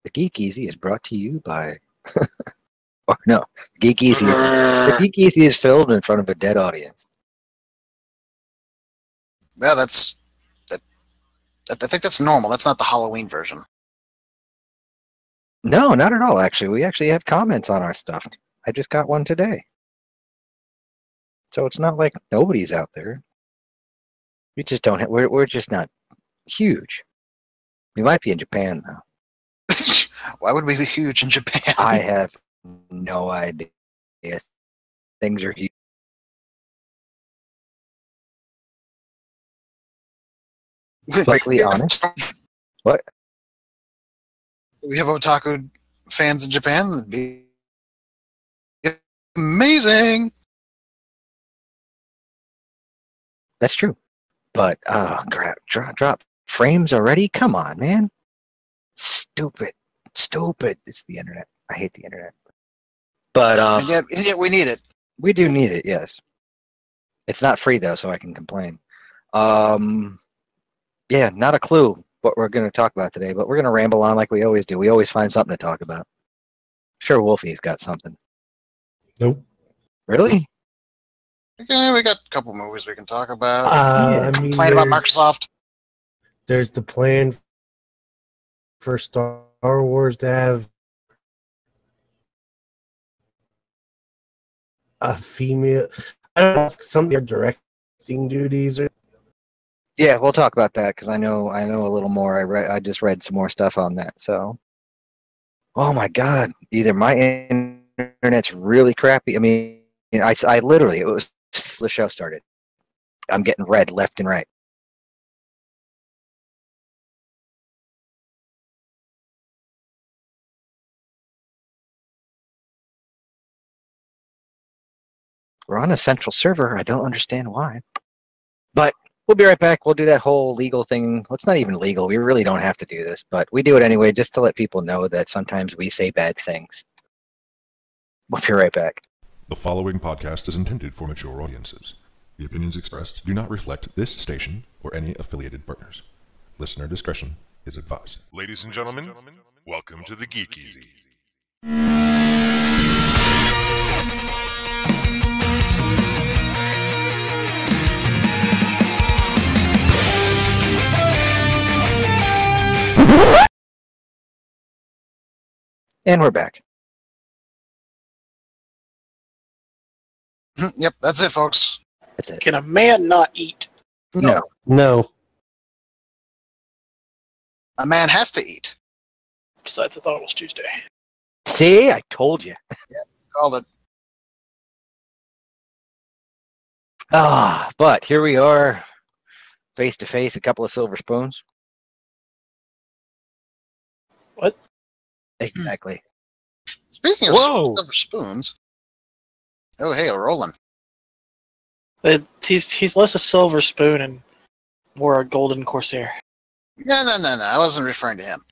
The Geek EZ is brought to you by... or no, Geek EZ. The Geek EZ is filmed in front of a dead audience. Yeah, I think that's normal. That's not the Halloween version. No, not at all, actually. We actually have comments on our stuff. I just got one today. So it's not like nobody's out there. We just don't have, we're just not huge. We might be in Japan, though. Why would we be huge in Japan? I have no idea. Things are huge. Perfectly honest. What? We have otaku fans in Japan. That'd be amazing. That's true. But, oh, crap. Drop frames already? Come on, man. Stupid. Stupid. It's the internet. I hate the internet. But, and yet we need it. We do need it, yes. It's not free, though, so I can complain. Yeah, not a clue what we're going to talk about today, but we're going to ramble on like we always do. We always find something to talk about. Sure, Wolfie's got something. Nope. Really? Okay, we got a couple movies we can talk about. Complain about Microsoft. There's the plan for Star Wars to have a female. I don't know, some of their directing duties or. Yeah, we'll talk about that because I know a little more. I just read some more stuff on that. So, oh my God, either my internet's really crappy. I mean, I literally, it was the show started. I'm getting red left and right. We're on a central server. I don't understand why, but. We'll be right back. We'll do that whole legal thing. Well, it's not even legal. We really don't have to do this, but we do it anyway just to let people know that sometimes we say bad things. We'll be right back. The following podcast is intended for mature audiences. The opinions expressed do not reflect this station or any affiliated partners. Listener discretion is advised. Ladies and gentlemen, welcome to the Geek EZ. And we're back. Yep, that's it, folks. That's it. Can a man not eat? No. No. A man has to eat. Besides, I thought it was Tuesday. See, I told you. Yep, called it. But here we are, face to face, a couple of silver spoons. What? Exactly. Speaking of Whoa. silver spoons. Oh, hey, Roland. He's less a silver spoon and more a golden corsair. No. I wasn't referring to him.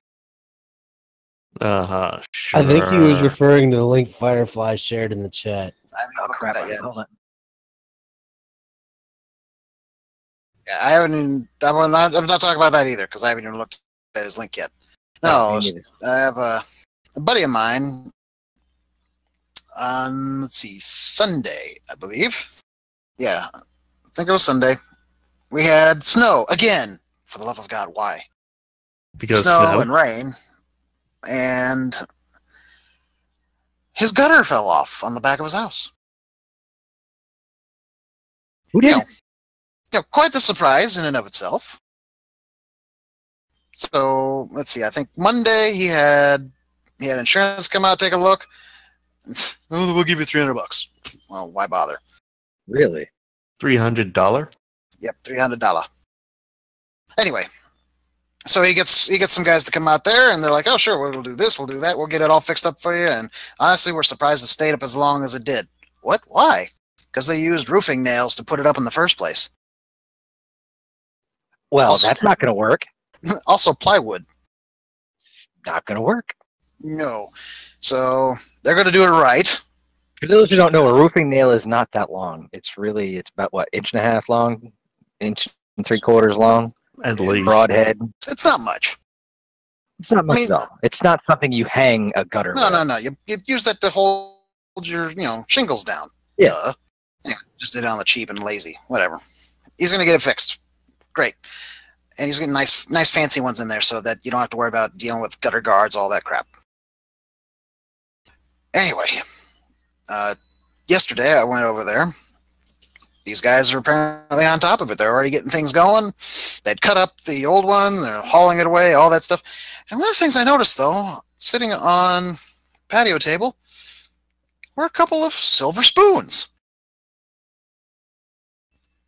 Sure. I think he was referring to the link Firefly shared in the chat. I haven't Oh, looked crap. at that yet. Hold on. Yeah, I haven't even. I'm not talking about that either because I haven't even looked at his link yet. No, me neither. I have a buddy of mine on, let's see, Sunday, I believe. Yeah, I think it was Sunday. We had snow again. For the love of God, why? Because snow and rain, and his gutter fell off on the back of his house. Who did? Quite the surprise in and of itself. So let's see. I think Monday he had insurance come out, take a look. Oh, we'll give you $300. Well, why bother? Really? $300? Yep, $300. Anyway, so he gets some guys to come out there, and they're like, "Oh, sure, we'll do this, we'll do that, we'll get it all fixed up for you." And honestly, we're surprised it stayed up as long as it did. What? Why? Because they used roofing nails to put it up in the first place. Well, that's not going to work. Also, plywood. It's not going to work. No. So they're going to do it right. For those who don't know, a roofing nail is not that long. It's about, what, 1.5 inches long? 1 3/4 long? At least. Broadhead. It's not much. It's not much at all. It's not something you hang a gutter with. No. You use that to hold your shingles down. Yeah. Duh. Yeah. Just did it on the cheap and lazy. Whatever. He's gonna get it fixed. Great. And he's getting nice fancy ones in there so that you don't have to worry about dealing with gutter guards, all that crap. Anyway, yesterday I went over there. These guys are apparently on top of it. They're already getting things going. They'd cut up the old one. They're hauling it away, all that stuff. And one of the things I noticed, though, sitting on patio table, were a couple of silver spoons.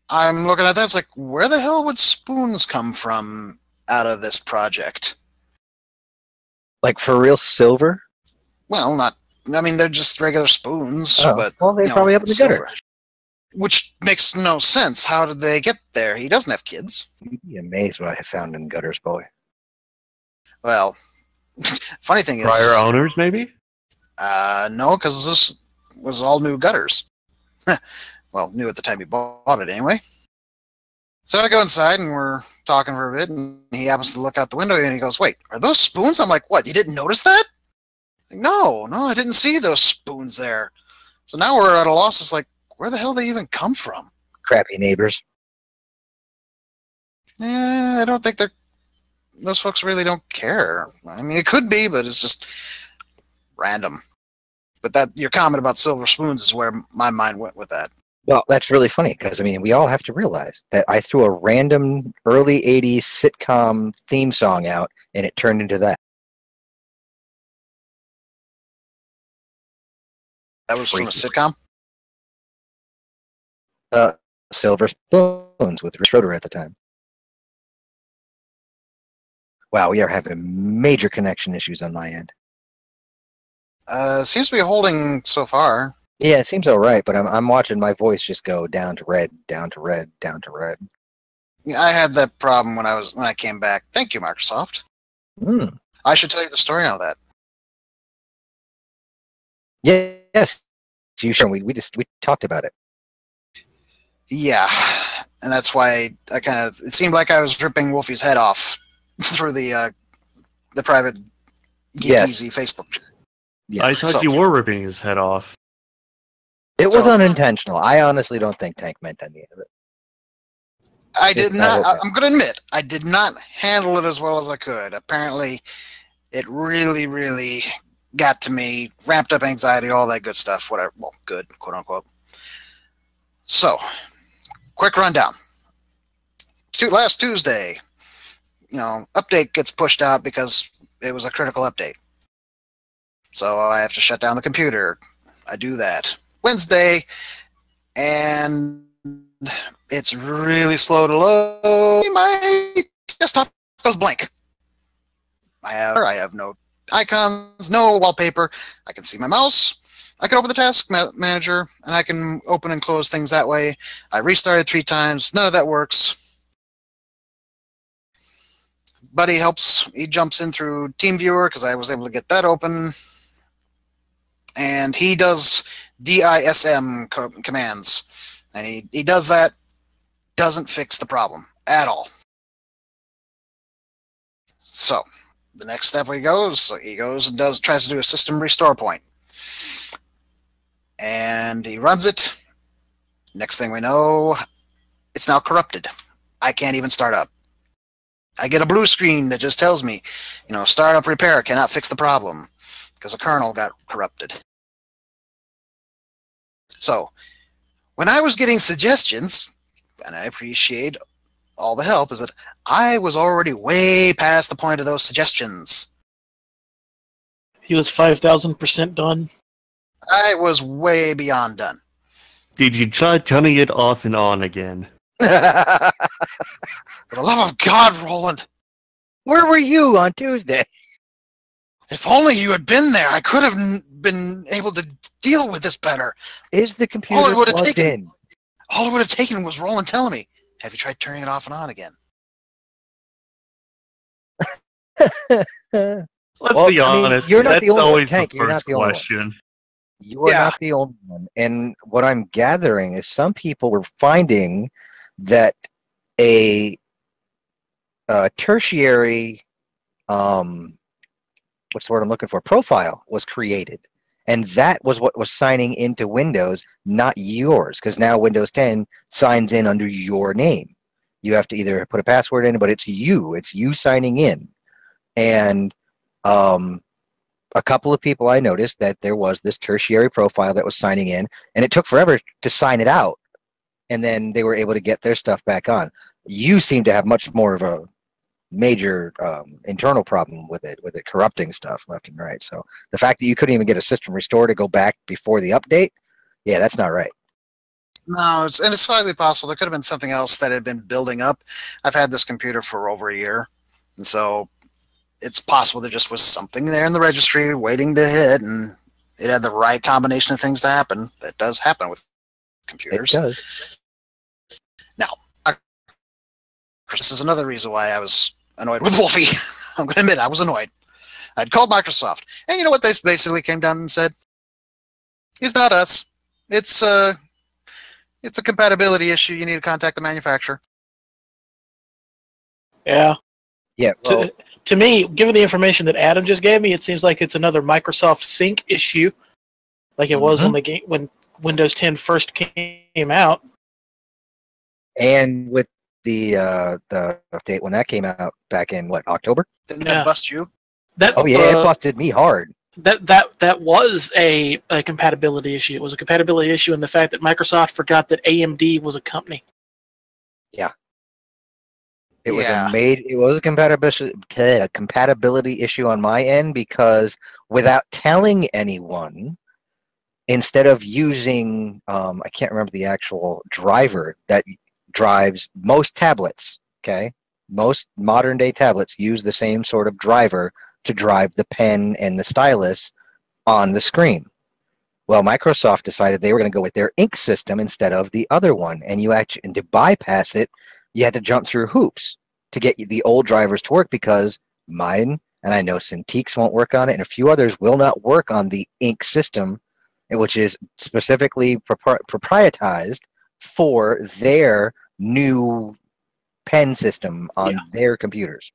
I'm looking at that. It's like, where the hell would spoons come from out of this project? Like, for real silver? Well, not... I mean, they're just regular spoons, but... Well, they're probably up in the gutter. Which makes no sense. How did they get there? He doesn't have kids. You'd be amazed what I have found in gutters, boy. Well, funny thing is... Prior owners, maybe? No, because this was all new gutters. Well, new at the time he bought it, anyway. So I go inside, and we're talking for a bit, and he happens to look out the window, and he goes, wait, are those spoons? I'm like, what, you didn't notice that? Like, no, I didn't see those spoons there. So now we're at a loss. It's like, where the hell did they even come from? Crappy neighbors. I don't think those folks really don't care. I mean, it could be, but it's just random. But that your comment about silver spoons is where my mind went with that. Well, that's really funny because, I mean, we all have to realize that I threw a random early 80s sitcom theme song out, and it turned into that. That was from a sitcom? Silver Spoons with Rich Schroeder at the time. Wow, we are having major connection issues on my end. Seems to be holding so far. Yeah, it seems all right, but I'm watching my voice just go down to red, down to red, down to red. Yeah, I had that problem when I came back. Thank you, Microsoft. I should tell you the story on that. Yes, you sure? We talked about it. Yeah, and that's why it seemed like I was ripping Wolfie's head off through the private Geek EZ Facebook chat. Yes. I thought you were ripping his head off. It was unintentional. I honestly don't think Tank meant any of it. I did not. I'm going to admit, I did not handle it as well as I could. Apparently, it really, really got to me, ramped up anxiety, all that good stuff, whatever. Well, good, quote unquote. So, quick rundown. Last Tuesday, update gets pushed out because it was a critical update. So I have to shut down the computer. I do that. Wednesday, and it's really slow to load. My desktop goes blank. I have no icons, no wallpaper. I can see my mouse. I can open the task manager, and I can open and close things that way. I restarted 3 times. None of that works. Buddy helps. He jumps in through TeamViewer because I was able to get that open. And he does DISM commands. And he does that. Doesn't fix the problem at all. So the next step he goes and tries to do a system restore point. And he runs it. Next thing we know, it's now corrupted. I can't even start up. I get a blue screen that just tells me, startup repair cannot fix the problem because a kernel got corrupted. So, when I was getting suggestions, and I appreciate all the help, is that I was already way past the point of those suggestions. He was 5,000% done. I was way beyond done. Did you try turning it off and on again? For the love of God, Roland! Where were you on Tuesday? If only you had been there, I could have been able to deal with this better. Is the computer plugged in? All it would have taken was Roland telling me, have you tried turning it off and on again? Let's be honest. You're not that's the only always Tank. the You're not first the only question. one. You are not the only one. And what I'm gathering is some people were finding that a tertiary what's the word I'm looking for? Profile was created. And that was what was signing into Windows, not yours, because now Windows 10 signs in under your name. You have to either put a password in, but it's you signing in. And a couple of people I noticed that there was this tertiary profile that was signing in, and it took forever to sign it out. And then they were able to get their stuff back on. You seem to have much more of a major internal problem with it corrupting stuff left and right. So the fact that you couldn't even get a system restore to go back before the update, yeah, that's not right. No, it's highly possible. There could have been something else that had been building up. I've had this computer for over a year, and so it's possible there just was something there in the registry waiting to hit, and it had the right combination of things to happen. That does happen with computers. It does. Now, this is another reason why I was annoyed with Wolfie. I'm going to admit I was annoyed. I'd called Microsoft, and you know what they basically came down and said? It's not us. It's a compatibility issue. You need to contact the manufacturer. Yeah. Yeah. Well, To me, given the information that Adam just gave me, it seems like it's another Microsoft Sync issue, like it was when Windows 10 first came out. and with the update when that came out back in what, October? Didn't that bust you? Oh yeah, it busted me hard. That was a compatibility issue. It was a compatibility issue in the fact that Microsoft forgot that AMD was a company. Yeah. It was a compatibility issue on my end because without telling anyone, instead of using I can't remember the actual driver that drives most tablets, okay? Most modern day tablets use the same sort of driver to drive the pen and the stylus on the screen. Well, Microsoft decided they were going to go with their ink system instead of the other one, and to bypass it, you had to jump through hoops to get the old drivers to work because mine, and I know Cintiq's won't work on it, and a few others will not work on the ink system, which is specifically proprietized for their new pen system on their computers.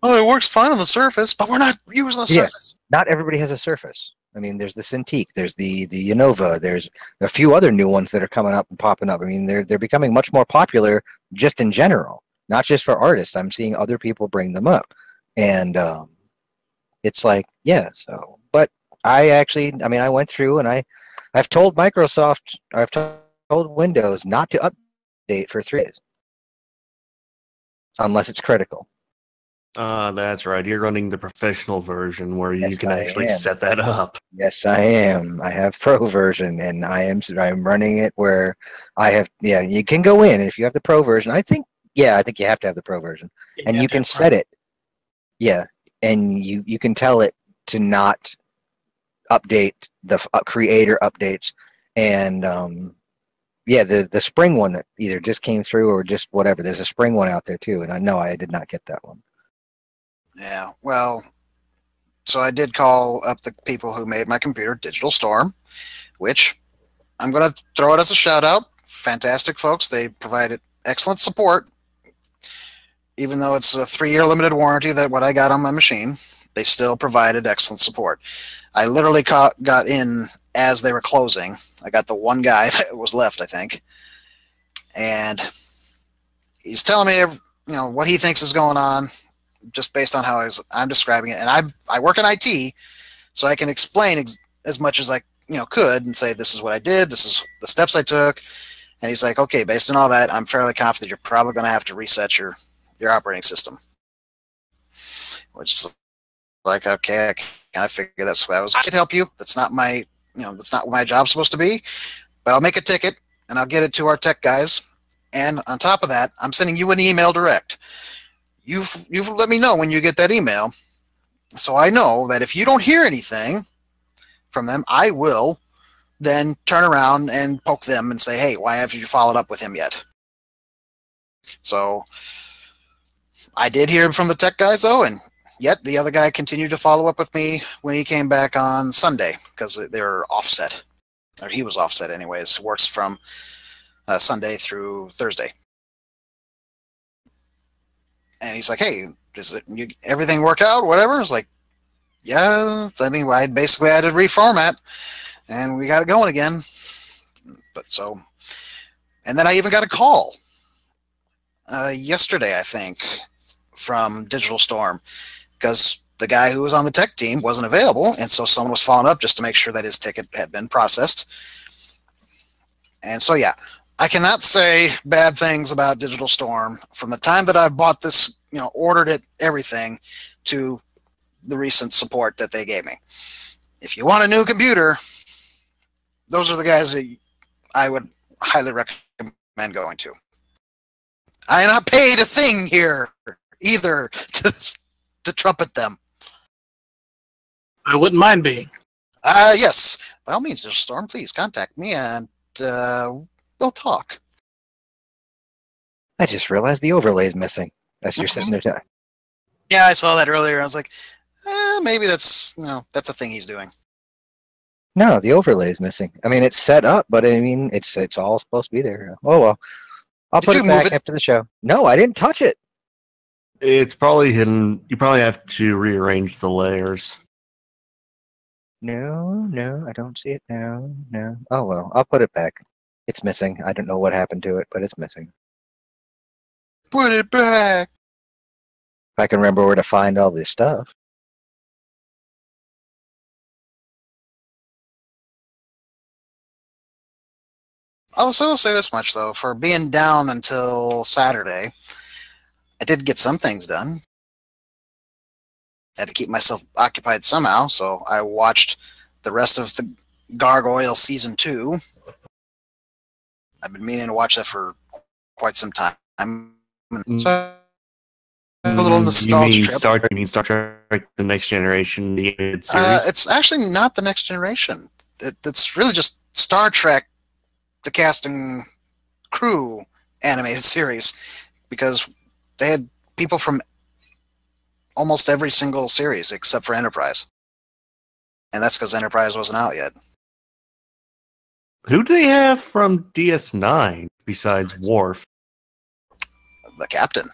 Oh, it works fine on the Surface, but we're not using the Surface. Not everybody has a Surface. I mean, there's the Cintiq, there's the Unova, there's a few other new ones that are coming up and popping up. I mean, they're becoming much more popular just in general, not just for artists. I'm seeing other people bring them up, and it's like, yeah. So, but I went through and I've told Microsoft, I've told Windows not to update for 3 days unless it's critical. That's right. You're running the professional version where you can actually set that up. Yes, I am. I have pro version, and I'm running it where I have. Yeah, you can go in if you have the pro version. I think you have to have the pro version, and you can set it. Yeah, and you can tell it to not update the creator updates, and the spring one that either just came through or just whatever. There's a spring one out there too, and I know I did not get that one. Yeah, well, so I did call up the people who made my computer, Digital Storm, which I'm going to throw it as a shout-out. Fantastic folks. They provided excellent support. Even though it's a 3-year limited warranty that what I got on my machine, they still provided excellent support. I literally got in as they were closing. I got the one guy that was left, I think. And he's telling me what he thinks is going on, just based on how I'm describing it. And I work in IT, so I can explain as much as I could and say, this is what I did, this is the steps I took. And he's like, okay, based on all that, I'm fairly confident you're probably going to have to reset your operating system. Which is like, okay, I kind of figure that's what I can help you. That's not my, that's not what my job's supposed to be. But I'll make a ticket and I'll get it to our tech guys. And on top of that, I'm sending you an email direct. You've let me know when you get that email, so I know that if you don't hear anything from them, I will then turn around and poke them and say, hey, why haven't you followed up with him yet? So I did hear from the tech guys, though, and yet the other guy continued to follow up with me when he came back on Sunday because they were offset. Or he was offset anyways, works from Sunday through Thursday. And he's like, hey, everything work out? Whatever. It's like, yeah. I mean, I basically had to reformat, and we got it going again. And then I even got a call yesterday, I think, from Digital Storm, because the guy who was on the tech team wasn't available, and so someone was following up just to make sure that his ticket had been processed. And so, yeah, I cannot say bad things about Digital Storm from the time that I bought this, ordered it, everything, to the recent support that they gave me. If you want a new computer, those are the guys that I would highly recommend going to. I am not paid a thing here either to trumpet them. I wouldn't mind being. Yes. By all means, Digital Storm, please contact me and we'll talk. I just realized the overlay is missing as you're sitting there. Yeah, I saw that earlier. I was like, maybe that's a thing he's doing. No, the overlay is missing. I mean, it's set up, but I mean, it's all supposed to be there. Oh well, I'll put it back after the show. No, I didn't touch it. It's probably hidden. You probably have to rearrange the layers. No, I don't see it now. No. Oh well, I'll put it back. It's missing. I don't know what happened to it, but it's missing. Put it back. If I can remember where to find all this stuff. I'll also say this much, though. For being down until Saturday, I did get some things done. I had to keep myself occupied somehow, so I watched the rest of the Gargoyle Season 2. I've been meaning to watch that for quite some time. So, a little nostalgia trip. You mean Star Trek: The Next Generation, the animated series? It's actually not The Next Generation. It's really just Star Trek, the cast and crew animated series, because they had people from almost every single series except for Enterprise. And that's because Enterprise wasn't out yet. Who do they have from DS9 besides Worf? The captain.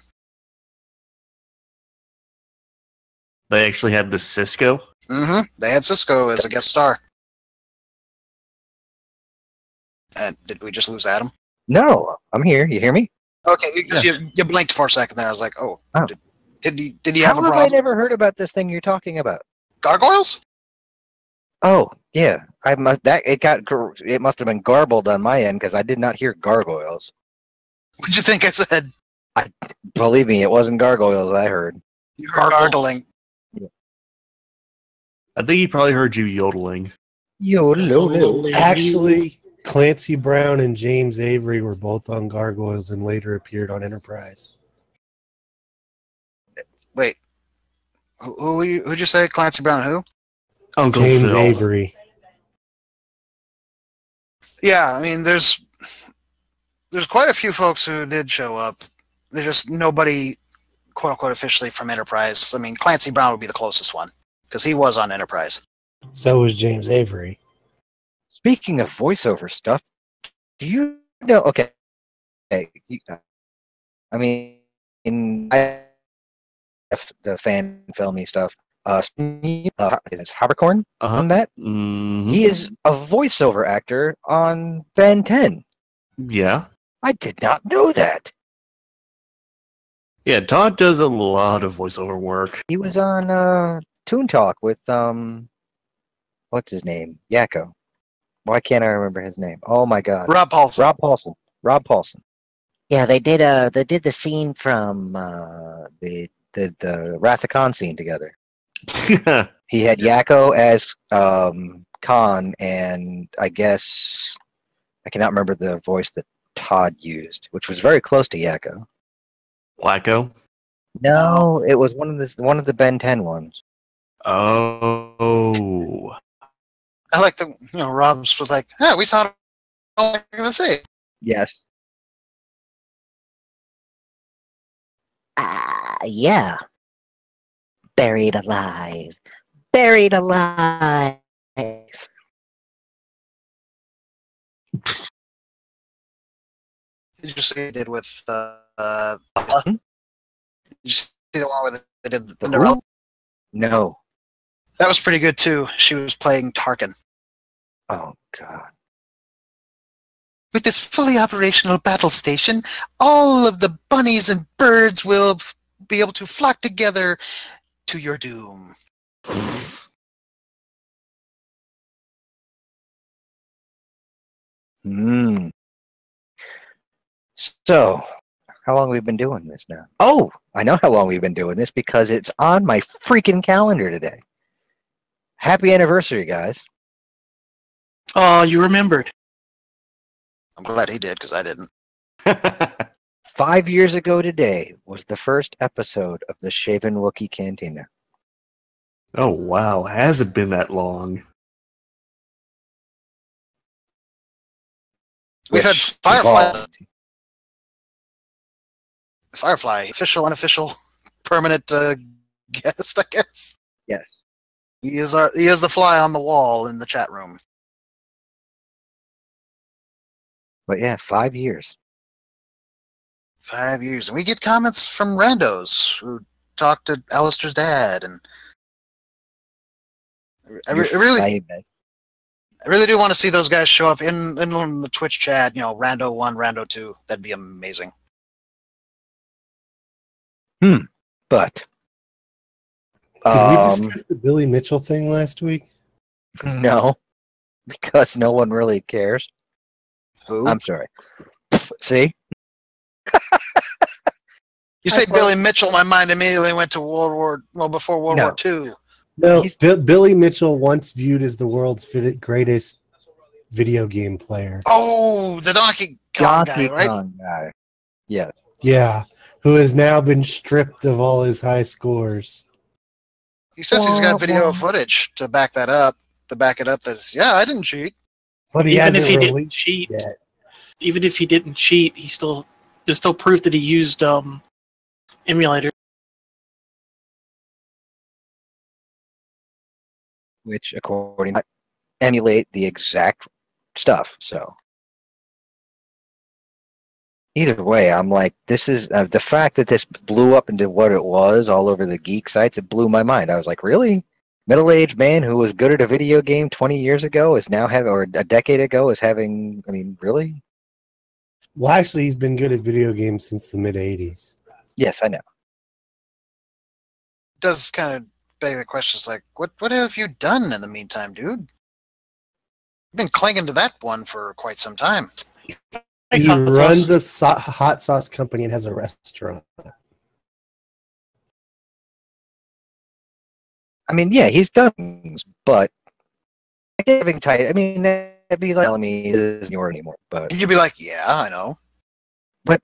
They actually had the Cisco? Mm-hmm. They had Cisco as a guest star. And did we just lose Adam? No, I'm here. You hear me? Okay, you blinked for a second there. I was like, oh. Did he have a problem? How have I never heard about this thing you're talking about? Gargoyles? Oh, yeah. It must have been garbled on my end because I did not hear gargoyles. What'd you think I said? Believe me, it wasn't gargoyles I heard. You heard gargling. Yeah. I think he probably heard you yodeling. Yodeling. Actually, Clancy Brown and James Avery were both on Gargoyles and later appeared on Enterprise. Wait. Who'd you say? Clancy Brown who? Uncle James Phil. Avery. Yeah, I mean, there's quite a few folks who did show up. There's just nobody, quote unquote, officially from Enterprise. I mean, Clancy Brown would be the closest one because he was on Enterprise. So was James Avery. Speaking of voiceover stuff, do you know? Okay, I mean, the fan filmy stuff. It's Habercorn on that. Mm-hmm. He is a voiceover actor on Ben 10. Yeah. I did not know that. Yeah, Todd does a lot of voiceover work. He was on Toon Talk with what's his name? Yakko. Why can't I remember his name? Oh my God. Rob Paulson. Rob Paulson. Yeah, they did the scene from the Wrath of Khan scene together. He had Yakko as Khan, and I guess I cannot remember the voice that Todd used, which was very close to Yakko. Wacko? No, it was one of the Ben 10 ones. Oh. I like the Rob's was like, we saw it all in the sea. Yes. Yeah. Buried alive. Buried alive. Did you see what he did with Did you see the one with They did The Cinderella. who? No. That was pretty good too. She was playing Tarkin. Oh God. With this fully operational battle station, all of the bunnies and birds will be able to flock together to your doom. Hmm. So, how long have we been doing this now? Oh, I know how long we've been doing this because it's on my freaking calendar today. Happy anniversary, guys. Oh, you remembered. I'm glad he did because I didn't. 5 years ago today was the first episode of the Shaven Wookiee Cantina. Oh wow, has it been that long? We've had Which Firefly, evolved- official, unofficial, permanent guest, I guess. Yes. He is the fly on the wall in the chat room. But yeah, 5 years. 5 years, and we get comments from randos who talk to Alistair's dad, and I You're really famous. I really do want to see those guys show up in the Twitch chat. You know, Rando 1, Rando 2. That'd be amazing. But Did we discuss the Billy Mitchell thing last week? no, because no one really cares. Who? I'm sorry. See? You say Billy Mitchell, my mind immediately went to before World No. War II. No, He's- Billy Mitchell, once viewed as the world's greatest video game player. Oh, the Donkey Kong Donkey guy, right? Kong guy. Yeah. Yeah, who has now been stripped of all his high scores. He says he's got video footage to back that up. To back it up, that's I didn't cheat. But he Even hasn't if he didn't released cheat, yet. even if he didn't cheat, there's still proof that he used emulator. Which, according to emulate the exact stuff. So either way, I'm like, this is the fact that this blew up into what it was all over the geek sites. It blew my mind. I was like, really? Middle-aged man who was good at a video game 20 years ago is now having, or a decade ago is having. I mean, really? Well, actually, he's been good at video games since the mid-'80s. Yes, I know. Does kind of beg the question. It's like, what have you done in the meantime, dude? You've been clinging to that one for quite some time. Thanks, He hot sauce. runs a hot sauce company and has a restaurant. I mean, yeah, he's done things, but having tight. I mean, that'd be like telling me this isn't yours anymore. But And you'd be like, yeah, I know.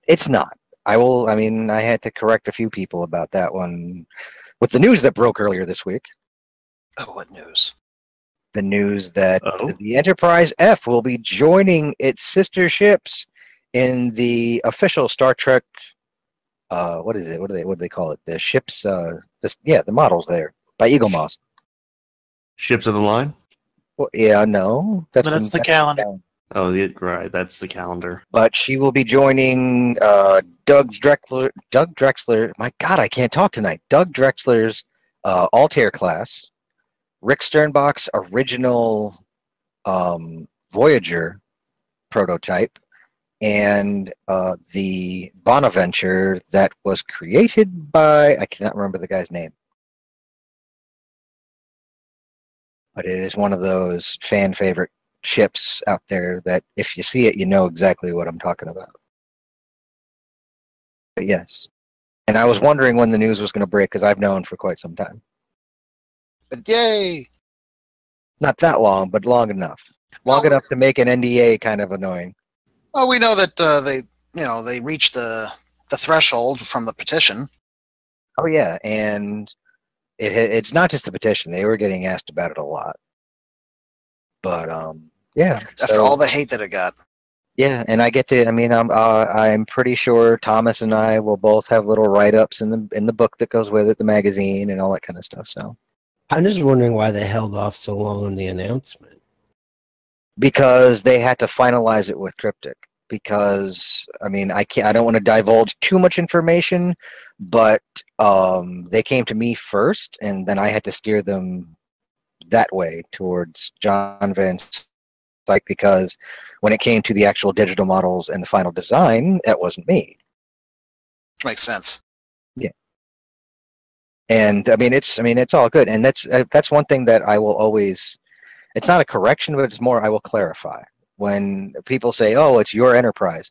it's not. I will. I mean, I had to correct a few people about that one with the news that broke earlier this week. Oh, what news? The news that Oh. the Enterprise F will be joining its sister ships in the official Star Trek. What is it? What do they call it? The ships. The models there by Eagle Moss. Ships of the line? Well, yeah, no, That's the calendar. Oh, yeah, right. That's the calendar. But she will be joining Doug Drexler. My God, I can't talk tonight. Doug Drexler's Altair class, Rick Sternbach's original Voyager prototype, and the Bonaventure that was created by, I cannot remember the guy's name. But it is one of those fan favorite ships out there that if you see it, you know exactly what I'm talking about. But yes. And I was wondering when the news was going to break because I've known for quite some time. But yay! Not that long, but long enough. Long enough to make an NDA kind of annoying. Well, we know that they reached the threshold from the petition. Oh, yeah. And it's not just the petition. They were getting asked about it a lot. But, yeah. After all the hate that it got. Yeah, and I get to. I mean, I'm pretty sure Thomas and I will both have little write-ups in the book that goes with it, the magazine, and all that kind of stuff. So, I'm just wondering why they held off so long on the announcement. because they had to finalize it with Cryptic, because I mean I don't want to divulge too much information, but they came to me first, and then I had to steer them that way towards John Van Dyke, because when it came to the actual digital models and the final design, that wasn't me. Which makes sense. Yeah. And I mean it's all good, and that's one thing that I will always. It's not a correction, but it's more I will clarify. When people say, "Oh, it's your enterprise,"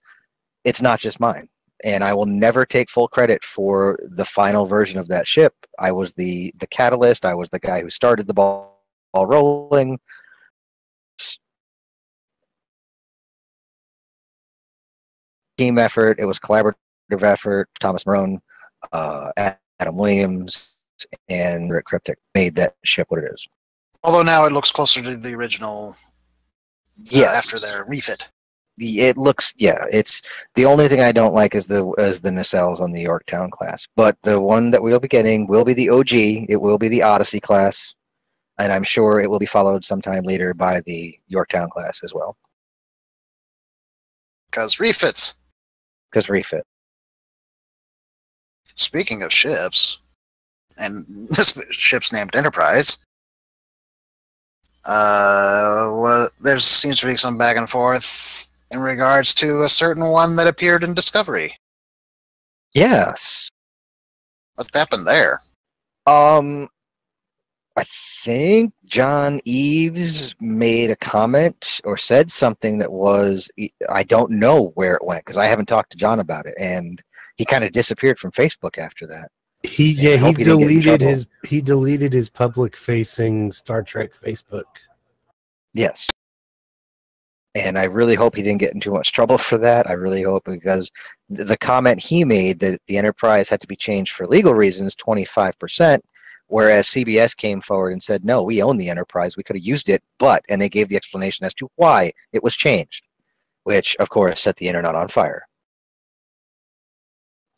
it's not just mine, and I will never take full credit for the final version of that ship. I was the catalyst. I was the guy who started the ball rolling. Team effort. It was collaborative effort. Thomas Marone, Adam Williams, and Rick Cryptic made that ship what it is. Although now it looks closer to the original. After their refit. It looks, yeah. It's the only thing I don't like is the nacelles on the Yorktown class. But the one that we'll be getting will be the OG. It will be the Odyssey class, and I'm sure it will be followed sometime later by the Yorktown class as well. Because refits. Because refit. Speaking of ships, and this ship's named Enterprise. There seems to be some back and forth in regards to a certain one that appeared in Discovery. Yes. What happened there? I think John Eves made a comment or said something that was, I don't know where it went because I haven't talked to John about it, and he kind of disappeared from Facebook after that. He deleted his public facing Star Trek Facebook. Yes. And I really hope he didn't get in too much trouble for that. I really hope, because the comment he made that the Enterprise had to be changed for legal reasons, 25%, whereas CBS came forward and said, no, we own the Enterprise. We could have used it, and they gave the explanation as to why it was changed, which, of course, set the internet on fire.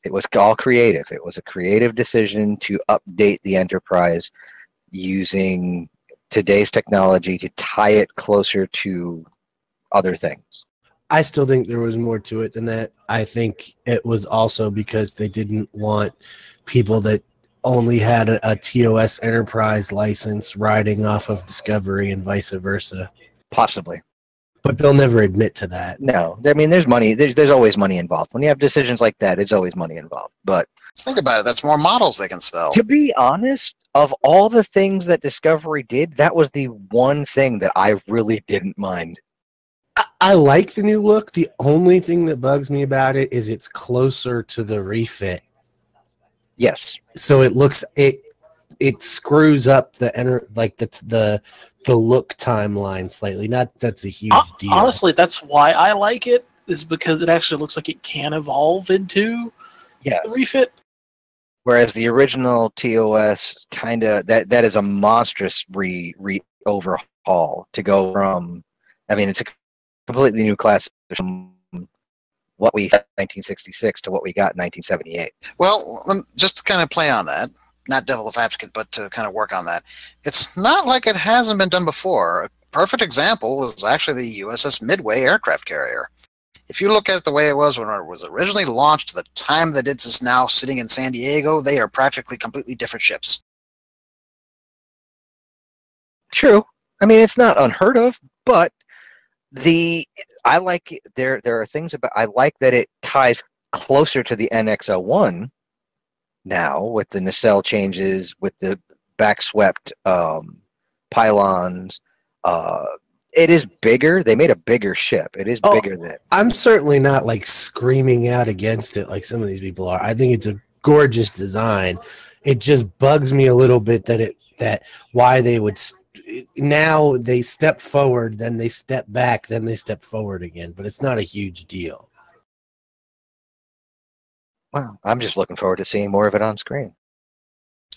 It was all creative. It was a creative decision to update the Enterprise using today's technology to tie it closer to other things. I still think there was more to it than that. I think it was also because they didn't want people that only had a TOS Enterprise license riding off of Discovery and vice versa. Possibly. But they'll never admit to that. No. I mean, there's money. There's always money involved. When you have decisions like that, it's always money involved. But let's think about it. That's more models they can sell. To be honest, of all the things that Discovery did, that was the one thing that I really didn't mind. I like the new look. The only thing that bugs me about it is it's closer to the refit. Yes. So it looks it screws up the look timeline slightly. Not that's a huge deal. Honestly, that's why I like it, is because it actually looks like it can evolve into the refit. Whereas the original TOS kind of that is a monstrous overhaul to go from. I mean, it's a completely new class from what we got in 1966 to what we got in 1978. Well, just to kind of play on that, not devil's advocate, but to kind of work on that, it's not like it hasn't been done before. A perfect example was actually the USS Midway aircraft carrier. If you look at the way it was when it was originally launched to the time that it's now sitting in San Diego, they are practically completely different ships. True. I mean, it's not unheard of, but I like there are things about I like that it ties closer to the NX-01 now with the nacelle changes, with the backswept pylons. It is bigger. They made a bigger ship. It is bigger than. I'm certainly not like screaming out against it like some of these people are. I think it's a gorgeous design. It just bugs me a little bit that why they would. Now they step forward, then they step back, then they step forward again. But it's not a huge deal. Well, I'm just looking forward to seeing more of it on screen.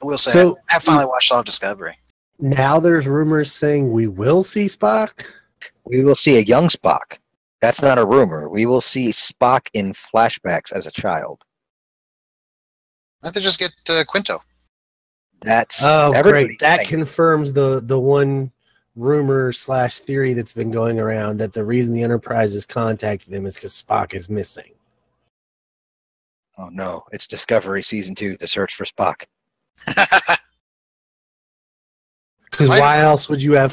I will say, I finally watched all of Discovery. Now there's rumors saying we will see Spock. We will see a young Spock. That's not a rumor. We will see Spock in flashbacks as a child. Why don't they just get Quinto? That's great. That confirms the one rumor / theory that's been going around that the reason the Enterprise is contacting them is because Spock is missing. Oh no, it's Discovery Season 2, The Search for Spock. Because why else would you have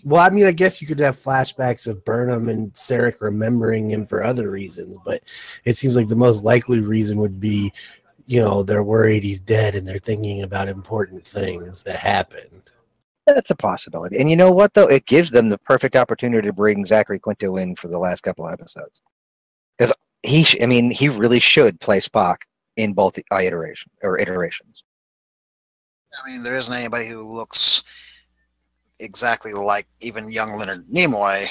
Well, I mean, I guess you could have flashbacks of Burnham and Sarek remembering him for other reasons, but it seems like the most likely reason would be, they're worried he's dead and they're thinking about important things that happened. That's a possibility. And you know what, though? It gives them the perfect opportunity to bring Zachary Quinto in for the last couple of episodes. Because he really should play Spock in both iterations. I mean, there isn't anybody who looks exactly like even young Leonard Nimoy.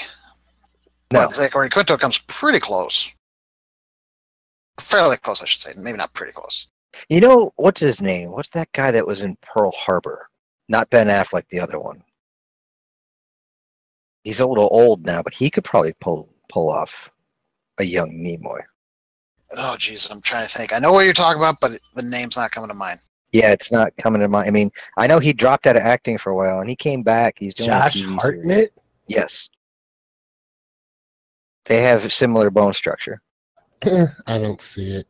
No. But Zachary Quinto comes pretty close. Fairly close, I should say. Maybe not pretty close. You know, what's his name? What's that guy that was in Pearl Harbor? Not Ben Affleck, the other one. He's a little old now, but he could probably pull off a young Nimoy. Oh, geez, I'm trying to think. I know what you're talking about, but the name's not coming to mind. Yeah, it's not coming to mind. I mean, I know he dropped out of acting for a while, and he came back. He's doing Josh Hartnett? Yes. They have a similar bone structure. I don't see it.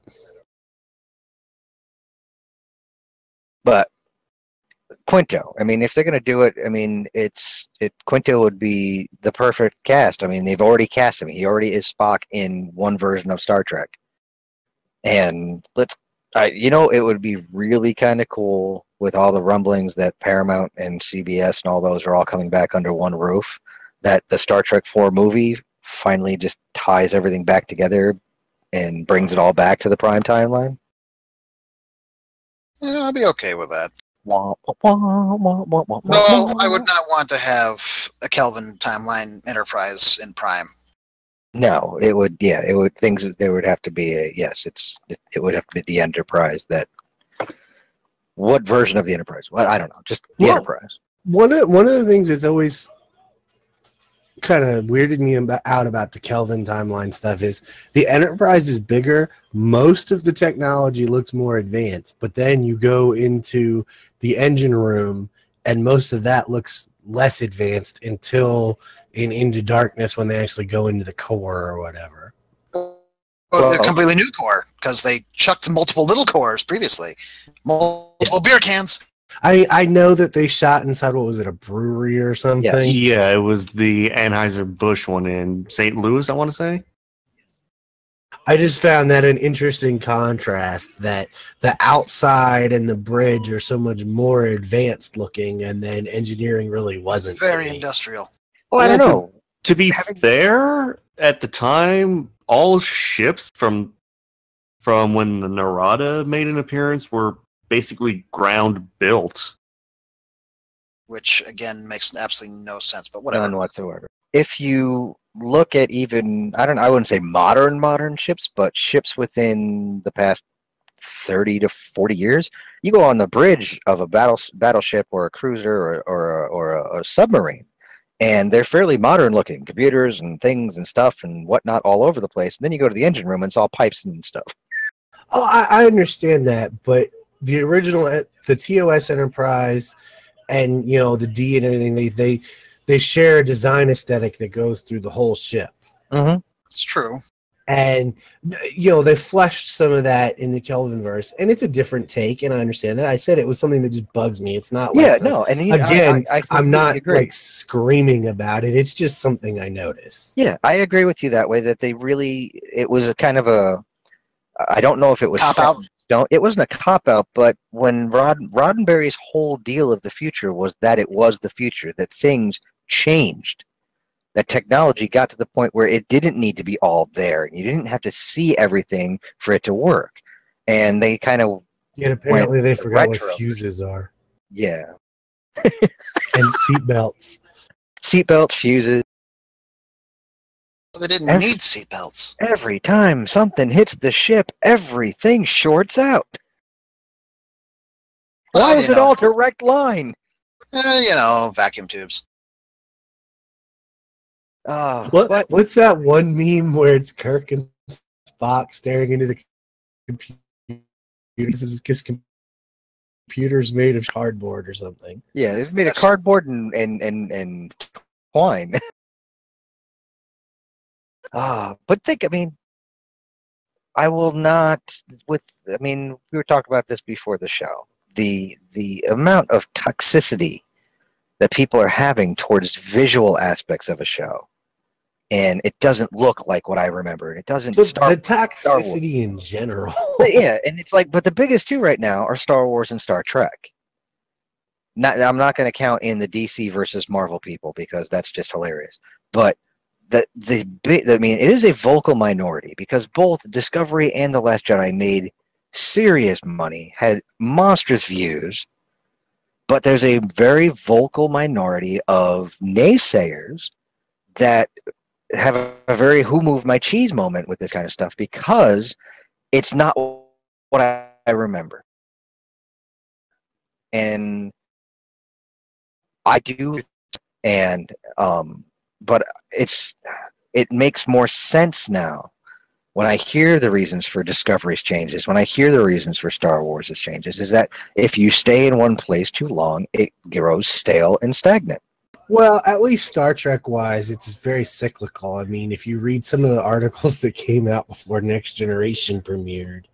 But Quinto, I mean, if they're going to do it, I mean, Quinto would be the perfect cast. I mean, they've already cast him. He already is Spock in one version of Star Trek. And it would be really kind of cool with all the rumblings that Paramount and CBS and all those are all coming back under one roof, that the Star Trek 4 movie finally just ties everything back together and brings it all back to the prime timeline. Yeah, I'd be okay with that. No, No, I would not want to have a Kelvin timeline Enterprise in Prime. No, it would. Yeah, it would. There would have to be a yes. It would have to be the Enterprise. What version of the Enterprise? Well, I don't know. Just the Enterprise. One of the things that's always kind of weirded me out about the Kelvin timeline stuff is the Enterprise is bigger. Most of the technology looks more advanced, but then you go into the engine room and most of that looks less advanced until Into Darkness when they actually go into the core or whatever. Well, a completely new core because they chucked multiple little cores previously. Multiple beer cans. I know that they shot inside, what was it, a brewery or something? Yes. Yeah, it was the Anheuser-Busch one in St. Louis, I want to say. I just found that an interesting contrast, that the outside and the bridge are so much more advanced looking, and then engineering really wasn't. Very industrial. Well, I don't know. To be fair, at the time, all ships from when the Narada made an appearance were basically ground built. Which, again, makes absolutely no sense, but whatever. None whatsoever. If you look at even, I wouldn't say modern ships, but ships within the past 30 to 40 years, you go on the bridge of a battleship or a cruiser or a submarine, and they're fairly modern looking, computers and things and stuff and whatnot all over the place. And then you go to the engine room and it's all pipes and stuff. Oh, I understand that, but the original, the TOS Enterprise and, the D and everything, they share a design aesthetic that goes through the whole ship. Mm-hmm. It's true. And, they fleshed some of that in the Kelvinverse, and it's a different take, and I understand that. I said it was something that just bugs me. It's not like, and again, I'm not agree. like screaming about it. It's just something I notice. Yeah, I agree with you that way, that it was a kind of a, I don't know if it was cop-out. It wasn't a cop-out, but when Roddenberry's whole deal of the future was that it was the future, that things changed, that technology got to the point where it didn't need to be all there. You didn't have to see everything for it to work. And they kind of Yet apparently they forgot what fuses are. Yeah. And seatbelts. Seatbelts, fuses. They didn't need seatbelts. Every time something hits the ship, everything shorts out. Why is it all direct line? Vacuum tubes. What's that one meme where it's Kirk and Spock staring into the computer? This is because computers made of cardboard or something. Yeah, it's made of cardboard and Wine. But think, I mean, I will not I mean, we were talking about this before the show. The amount of toxicity that people are having towards visual aspects of a show, and it doesn't look like what I remember. It doesn't The Star Wars. toxicity in general. But yeah, and it's like, but the biggest two right now are Star Wars and Star Trek. I'm not going to count in the DC versus Marvel people because that's just hilarious. But I mean, it is a vocal minority because both Discovery and The Last Jedi made serious money, had monstrous views, but there's a very vocal minority of naysayers that have a very "who moved my cheese" moment with this kind of stuff because it's not what I remember. And I do, and but it makes more sense now when I hear the reasons for Discovery's changes, when I hear the reasons for Star Wars' changes, is that if you stay in one place too long, it grows stale and stagnant. Well, at least Star Trek wise, it's very cyclical. I mean, if you read some of the articles that came out before Next Generation premiered,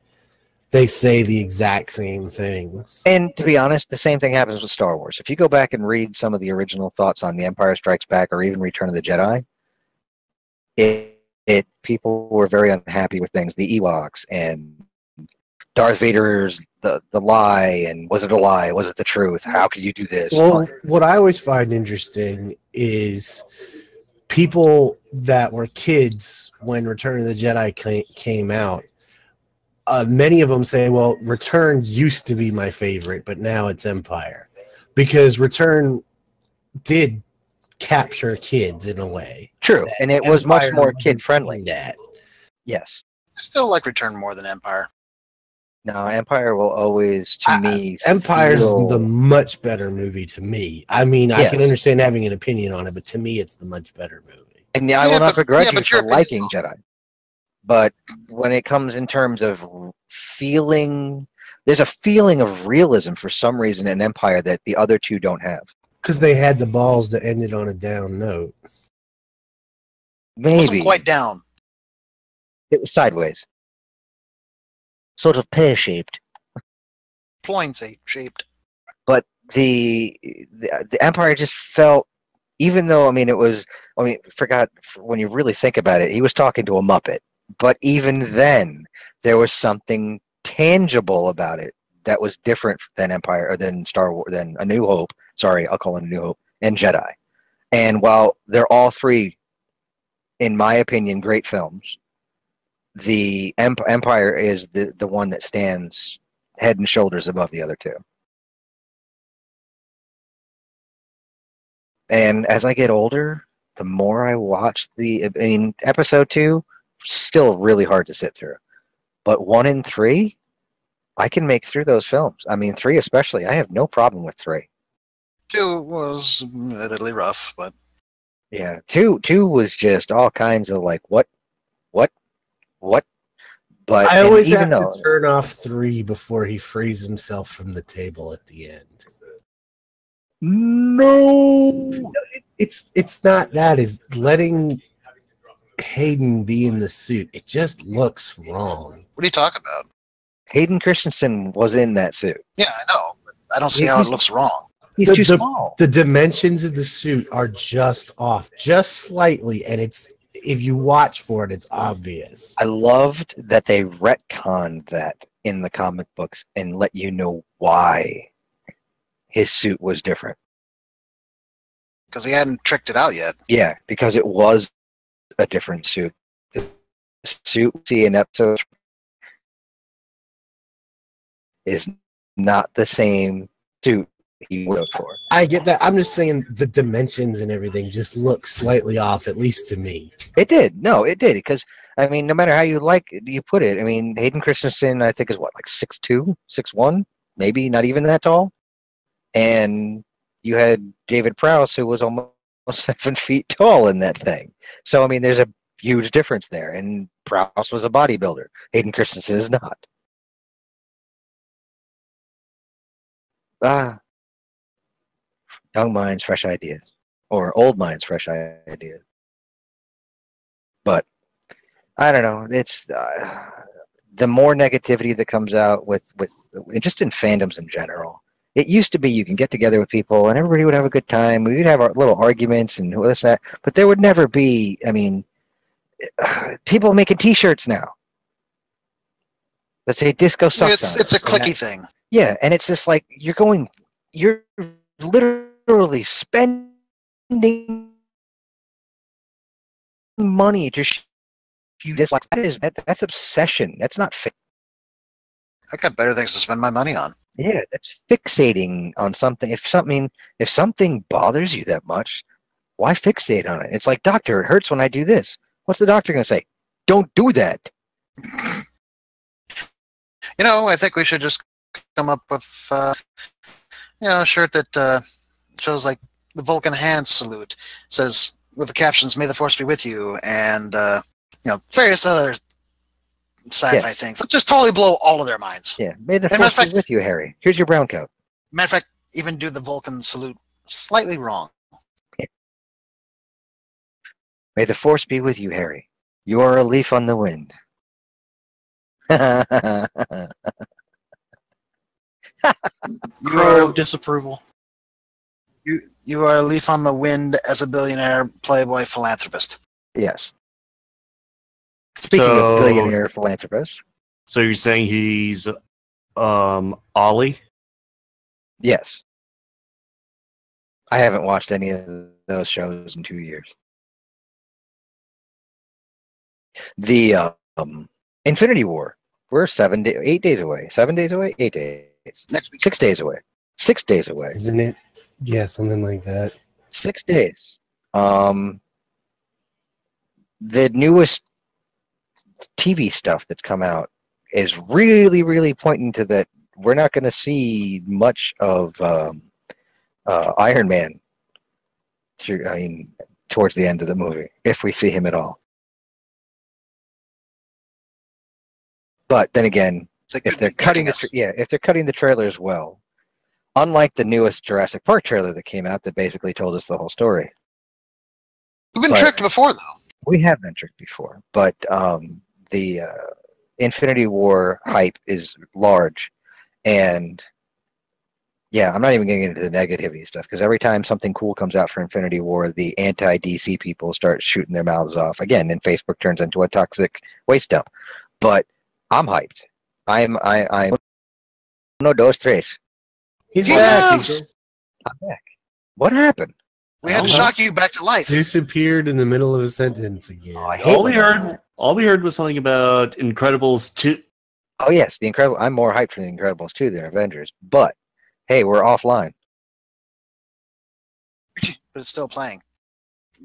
they say the exact same things. And to be honest, the same thing happens with Star Wars. If you go back and read some of the original thoughts on The Empire Strikes Back or even Return of the Jedi, people were very unhappy with things. The Ewoks and Darth Vader's the lie, and was it a lie? Was it the truth? How could you do this? Well, what I always find interesting is people that were kids when Return of the Jedi came out. Many of them say, well, Return used to be my favorite, but now it's Empire. Because Return did capture kids in a way. True, and it was much more kid-friendly. Yes. I still like Return more than Empire. No, Empire will always, to me, Empire's the much better movie to me. I mean, I can understand having an opinion on it, but to me, it's the much better movie. And I will not begrudge you for liking Jedi. But when it comes in terms of feeling, there's a feeling of realism for some reason in Empire that the other two don't have. Because they had the balls that ended on a down note. Maybe. It wasn't quite down. It was sideways. Sort of pear-shaped. Ploin-shaped. But the Empire just felt, even though, I mean, it was, I mean, forgot, when you really think about it, he was talking to a Muppet. But even then, there was something tangible about it that was different than Empire, or than Star Wars, than A New Hope. Sorry, I'll call it A New Hope, and Jedi. And while they're all three, in my opinion, great films, the Empire is the one that stands head and shoulders above the other two. And as I get older, the more I watch I mean, episode 2, still really hard to sit through. But 1 and 3, I can make through those films. I mean, 3 especially. I have no problem with 3. 2 was admittedly rough, but... Yeah, 2 was just all kinds of like, what? But I always have to turn off 3 before he frees himself from the table at the end. No! It's not that. Is letting Hayden be in the suit. It just looks wrong. What are you talking about? Hayden Christensen was in that suit. Yeah, I know. But I don't see how it looks wrong. He's too small. The dimensions of the suit are just off, just slightly, and it's, if you watch for it, it's obvious. I loved that they retconned that in the comic books and let you know why his suit was different. Because he hadn't tricked it out yet. Yeah, because it was a different suit. The suit we see in episode is not the same suit he wrote for. I get that. I'm just saying the dimensions and everything just look slightly off, at least to me. It did. No, it did. Because, I mean, no matter how you put it, I mean, Hayden Christensen, I think, is what, like 6'2", 6'1", maybe not even that tall. And you had David Prowse, who was almost 7 feet tall in that thing. So, I mean, there's a huge difference there. And Prowse was a bodybuilder. Hayden Christensen is not. Young minds, fresh ideas. or old minds, fresh ideas. But I don't know. It's the more negativity that comes out with just in fandoms in general. It used to be you can get together with people and everybody would have a good time. We would have our little arguments and this that, but there would never be. I mean, people making T-shirts now that say "Disco sucks." It's a clicky thing. Yeah, and it's just like you're literally spending money to you dislike. That's obsession. That's not I got better things to spend my money on. yeah, that's fixating on something. If something bothers you that much, why fixate on it? It's like, doctor, it hurts when I do this. What's the doctor going to say? Don't do that. I think we should just come up with a shirt that shows like the Vulcan hand salute, says with the captions "May the Force be with you," and various other sci-fi things. Let's just totally blow all of their minds. Yeah, may the Force be with you, Harry. Here's your brown coat. Matter of fact, even do the Vulcan salute slightly wrong. Yeah. May the Force be with you, Harry. You are a leaf on the wind. Crow of disapproval. You are a leaf on the wind as a billionaire playboy philanthropist. Yes. Speaking of billionaire philanthropist. So you're saying he's Ollie? Yes. I haven't watched any of those shows in 2 years. The Infinity War. We're 8 days away. 7 days away? 8 days. Next week. 6 days away. 6 days away. Isn't it? Yeah, something like that. 6 days. The newest TV stuff that's come out is really, really pointing to that we're not going to see much of Iron Man towards the end of the movie, if we see him at all. But then again, if they're cutting the trailers well, unlike the newest Jurassic Park trailer that came out that basically told us the whole story. We've been tricked before, though. We have been tricked before, but the Infinity War hype is large, and yeah, I'm not even getting into the negativity stuff because every time something cool comes out for Infinity War, the anti-DC people start shooting their mouths off again, and Facebook turns into a toxic waste dump. But I'm hyped. I'm no dos tres. He's back. I'm back. What happened? We had to shock you back to life. Disappeared in the middle of a sentence again. All we heard was something about Incredibles 2. Oh yes, the Incredible. I'm more hyped for the Incredibles 2 than Avengers. But hey, we're offline. But it's still playing.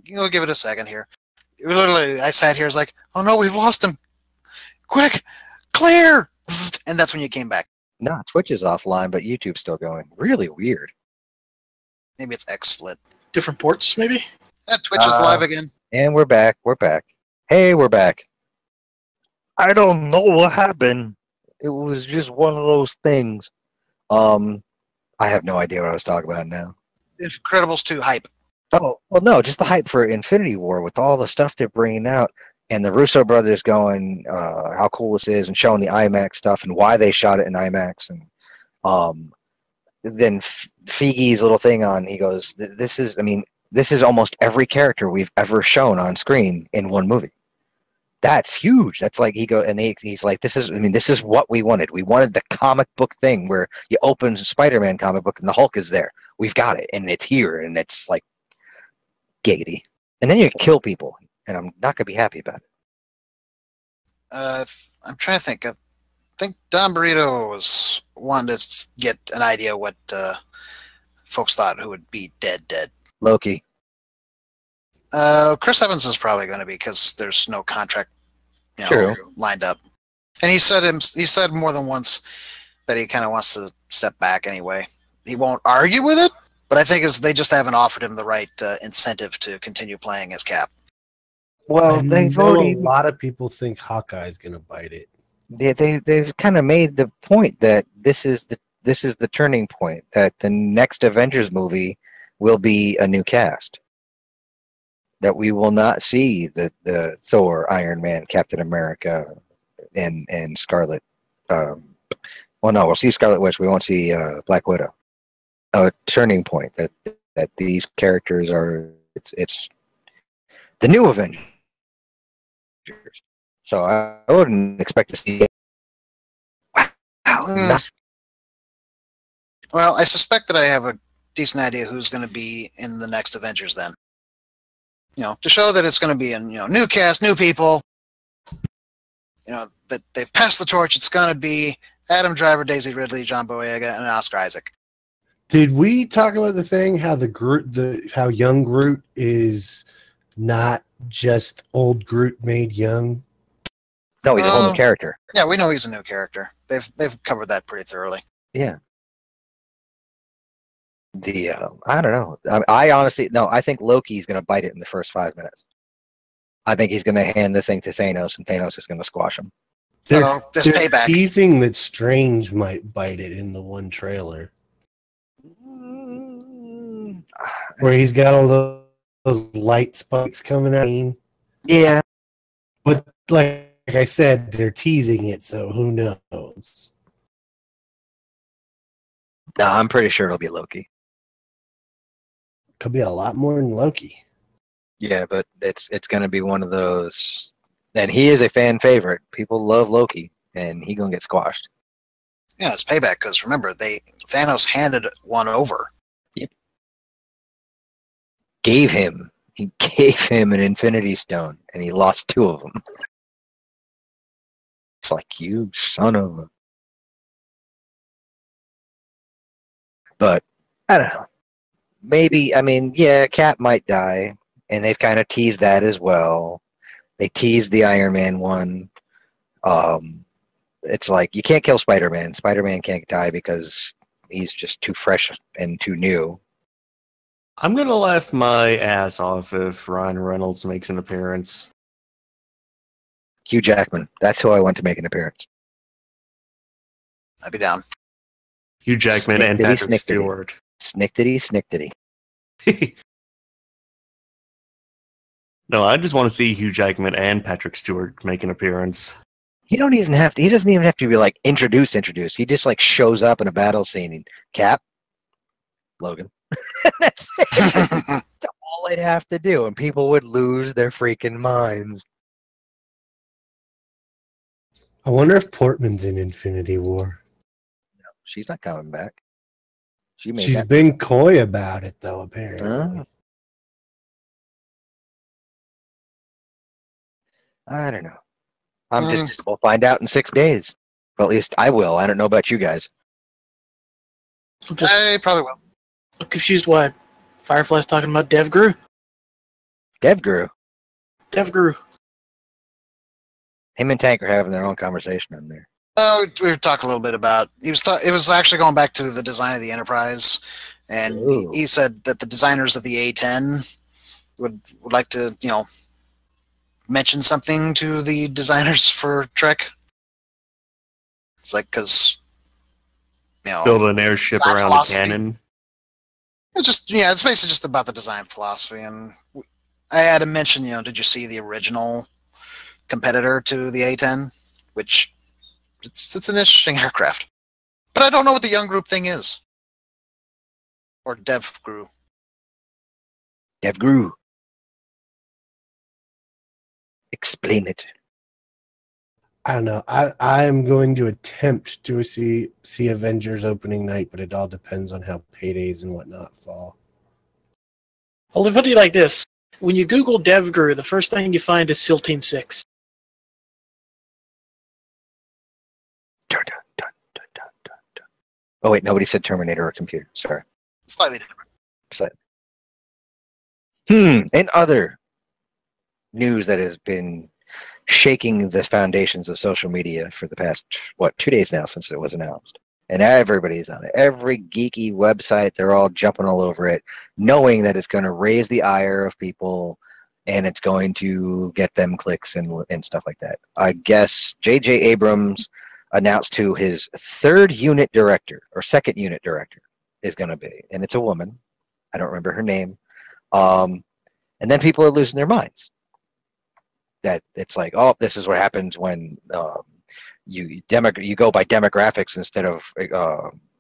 Give it a second here. Literally, I sat here, was like, oh no, we've lost him. Quick, clear! And that's when you came back. No, Twitch is offline, but YouTube's still going. Really weird. Maybe it's XSplit. Different ports, maybe? Yeah, Twitch is live again. And we're back. We're back. Hey, we're back. I don't know what happened. It was just one of those things. I have no idea what I was talking about now. Incredibles 2 hype. Oh, well, no, just the hype for Infinity War with all the stuff they're bringing out. And the Russo brothers going, how cool this is, and showing the IMAX stuff and why they shot it in IMAX. And then Feige's little thing on, he goes, this is almost every character we've ever shown on screen in one movie. That's huge. That's like he's like, this is what we wanted. We wanted the comic book thing where you open Spider-Man comic book and the Hulk is there. We've got it, and it's here, and it's like giggity. And then you kill people. And I'm not going to be happy about it. I'm trying to think. I think Don Burrito was wanting to get an idea what folks thought who would be dead. Loki. Chris Evans is probably going to be because there's no contract lined up. And he said more than once that he kind of wants to step back anyway. He won't argue with it, but I think they just haven't offered him the right incentive to continue playing as Cap. Well, a lot of people think Hawkeye's going to bite it. They've kind of made the point that this is the turning point, that the next Avengers movie will be a new cast. that we will not see the Thor, Iron Man, Captain America, and Scarlet. Well, no, we'll see Scarlet Witch. We won't see Black Widow. A turning point that these characters are. It's the new Avengers. So I wouldn't expect to see. Nothing. Well, I suspect that I have a decent idea who's going to be in the next Avengers then. You know, to show that it's going to be in, you know, new cast, new people. You know, that they've passed the torch. It's going to be Adam Driver, Daisy Ridley, John Boyega, and Oscar Isaac. Did we talk about the thing how how young Groot is not just old Groot made young? No, he's a whole new character. Yeah, we know he's a new character. They've covered that pretty thoroughly. Yeah. I don't know. I honestly no. I think Loki's going to bite it in the first 5 minutes. I think he's going to hand the thing to Thanos, and Thanos is going to squash him. They're payback. teasing that Strange might bite it in the one trailer, where he's got all those light spikes coming out. Yeah, but like I said, they're teasing it, so who knows? No, I'm pretty sure it'll be Loki. Could be a lot more than Loki. Yeah, but it's going to be one of those, and he is a fan favorite. People love Loki, and he gonna get squashed. Yeah, it's payback because remember, Thanos handed one over. Yep. He gave him an Infinity Stone, and he lost 2 of them. It's like, you son of a. But I don't know. Maybe, I mean, yeah, Cap might die, and they've kind of teased that as well. They teased the Iron Man one. It's like, you can't kill Spider-Man. Spider-Man can't die because he's just too fresh and too new. I'm going to laugh my ass off if Ryan Reynolds makes an appearance. Hugh Jackman. That's who I want to make an appearance. I'd be down. Hugh Jackman and Patrick Stewart. Snickety. No, I just want to see Hugh Jackman and Patrick Stewart make an appearance. He doesn't even have to be like introduced. He just like shows up in a battle scene and Cap, Logan. That's it. That's all they'd have to do, and people would lose their freaking minds. I wonder if Portman's in Infinity War. No, she's not coming back. She's been coy about it, though, apparently. I don't know. We'll find out in 6 days. Well, at least I will. I don't know about you guys. I probably will. I'm confused why Firefly's talking about Dev Grew. Dev Grew. Him and Tank are having their own conversation in there. We were talking a little bit about. It was actually going back to the design of the Enterprise, and he said that the designers of the A10 would like to, you know, mention something to the designers for Trek. It's like, because, you know, build an airship around the cannon. It's just, yeah, it's basically just about the design philosophy. And I had to mention, you know, did you see the original competitor to the A10? Which, it's an interesting aircraft. But I don't know what the young group thing is. Or Dev Grew. Explain it. I don't know. I'm going to attempt to see Avengers opening night, but it all depends on how paydays and whatnot fall. Well, to put it like this, when you Google DevGru, the first thing you find is SEAL Team 6. Oh, wait, nobody said Terminator or computer. Sorry. Slightly different. And other news that has been shaking the foundations of social media for the past, 2 days now since it was announced. And everybody's on it. Every geeky website, they're all jumping all over it, knowing that it's going to raise the ire of people and it's going to get them clicks and stuff like that. I guess J.J. Abrams announced who his second unit director is going to be. And it's a woman. I don't remember her name. And then people are losing their minds. That it's like, oh, this is what happens when you go by demographics instead of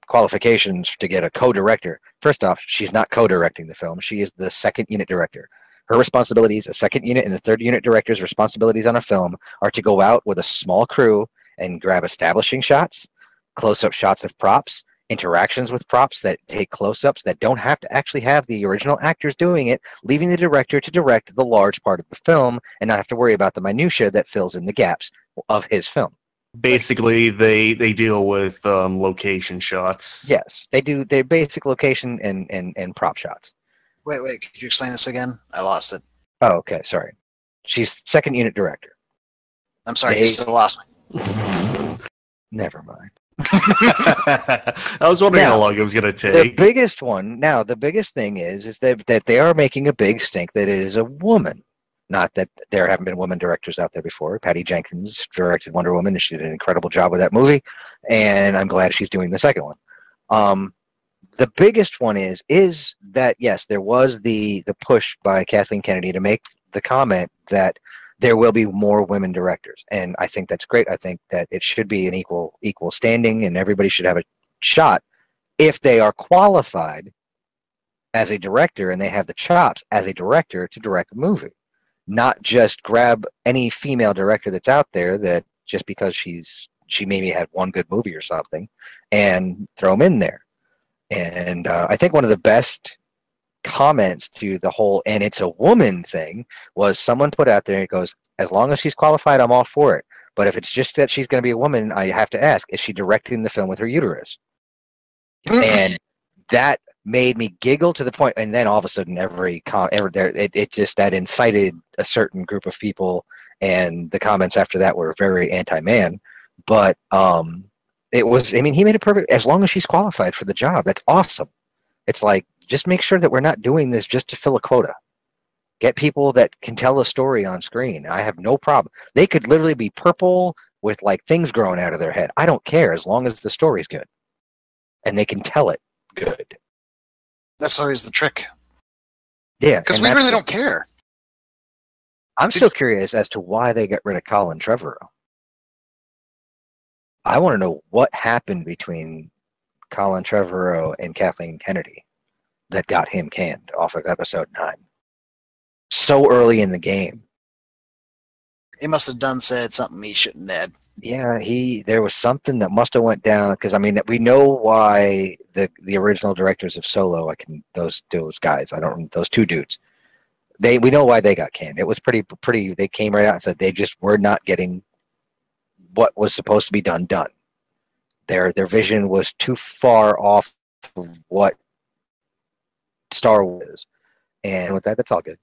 qualifications to get a co-director. First off, she's not co-directing the film. She is the second unit director. Her responsibilities, a second unit and a third unit director's responsibilities on a film are to go out with a small crew and grab establishing shots, close-up shots of props, interactions with props that take close-ups that don't have to actually have the original actors doing it, leaving the director to direct the large part of the film and not have to worry about the minutia that fills in the gaps of his film. Basically, they deal with location shots. Yes, they do. They basic location and prop shots. Wait, could you explain this again? I lost it. Oh, okay, sorry. She's second unit director. I'm sorry, you still lost me. Never mind. I was wondering how long it was going to take. The biggest one, now, the biggest thing is that they are making a big stink that it is a woman. Not that there haven't been women directors out there before. Patty Jenkins directed Wonder Woman, and she did an incredible job with that movie, and I'm glad she's doing the second one. The biggest one is that, yes, there was the push by Kathleen Kennedy to make the comment that there will be more women directors, and I think that's great. I think that it should be an equal standing, and everybody should have a shot if they are qualified as a director and they have the chops as a director to direct a movie. Not just grab any female director that's out there that just because she maybe had one good movie or something and throw them in there. And I think one of the best comments to the whole "and it's a woman" thing was someone put out there, it goes, as long as she's qualified, I'm all for it. But if it's just that she's going to be a woman, I have to ask, is she directing the film with her uterus? And that made me giggle to the point, and then all of a sudden it just that incited a certain group of people, and the comments after that were very anti-man. But it was, I mean, he made it perfect. As long as she's qualified for the job, that's awesome. It's like, just make sure that we're not doing this just to fill a quota. Get people that can tell a story on screen. I have no problem. They could literally be purple with like things growing out of their head. I don't care as long as the story's good and they can tell it good. That's always the trick. Yeah, because we really don't care. I'm still curious as to why they got rid of Colin Trevorrow. I want to know what happened between Colin Trevorrow and Kathleen Kennedy that got him canned off of episode 9 so early in the game. He must have said something he shouldn't have. Yeah, there was something that must have went down, because I mean, we know why the original directors of Solo, those guys, those two dudes, we know why they got canned. It was pretty. They came right out and said they just were not getting what was supposed to be done. Their vision was too far off of what Star Wars is, and with that, that's all good.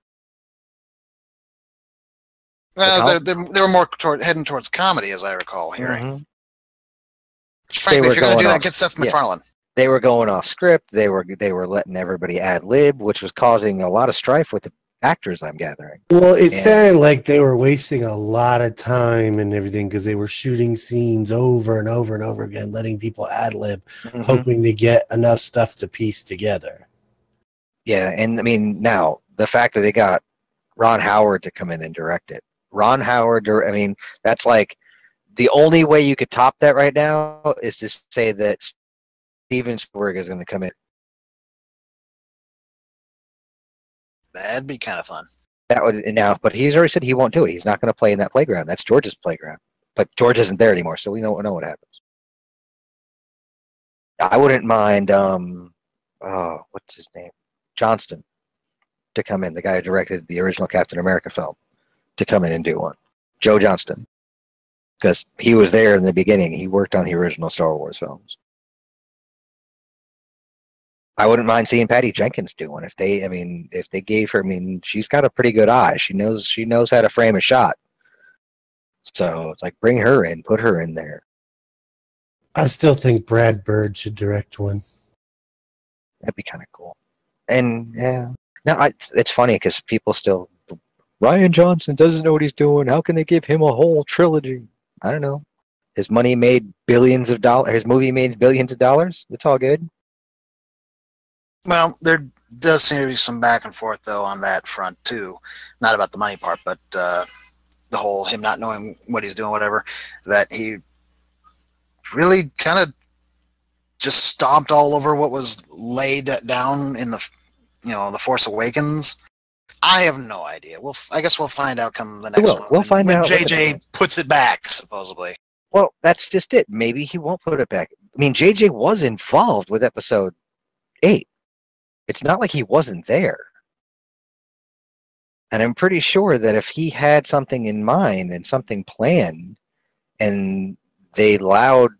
Well, they were more heading towards comedy, as I recall hearing. Mm-hmm. Frankly, if you're going to do that, get Seth MacFarlane. Yeah. They were going off script. They were letting everybody ad lib, which was causing a lot of strife with the actors, I'm gathering. Well, it sounded like they were wasting a lot of time and everything because they were shooting scenes over and over and over again, letting people ad lib, hoping to get enough stuff to piece together. Yeah, and I mean, now the fact that they got Ron Howard to come in and direct it. Ron Howard, I mean, that's like the only way you could top that right now is to say that Steven Spielberg is going to come in. That'd be kind of fun. That would now, but he's already said he won't do it. He's not going to play in that playground. That's George's playground. But George isn't there anymore, so we know what happens. I wouldn't mind. What's his name? Johnston to come in. The guy who directed the original Captain America film to come in and do one. Joe Johnston, because he was there in the beginning. He worked on the original Star Wars films. I wouldn't mind seeing Patty Jenkins do one if they gave her. I mean, she's got a pretty good eye. She knows how to frame a shot. So it's like, bring her in, put her in there. I still think Brad Bird should direct one. That'd be kind of cool. And yeah, no, it's funny because people still, Rian Johnson doesn't know what he's doing. How can they give him a whole trilogy? I don't know. His money made billions of dollars. His movie made billions of dollars. It's all good. Well, does seem to be some back and forth though on that front too. Not about the money part, but the whole him not knowing what he's doing, whatever. That he really kind of just stomped all over what was laid down in the the Force Awakens. I have no idea. I guess we'll find out come the next one. We'll find when out JJ puts it back, supposedly. Well, that's just it. Maybe he won't put it back. I mean, JJ was involved with Episode 8. It's not like he wasn't there. And I'm pretty sure that if he had something in mind and something planned, and they allowed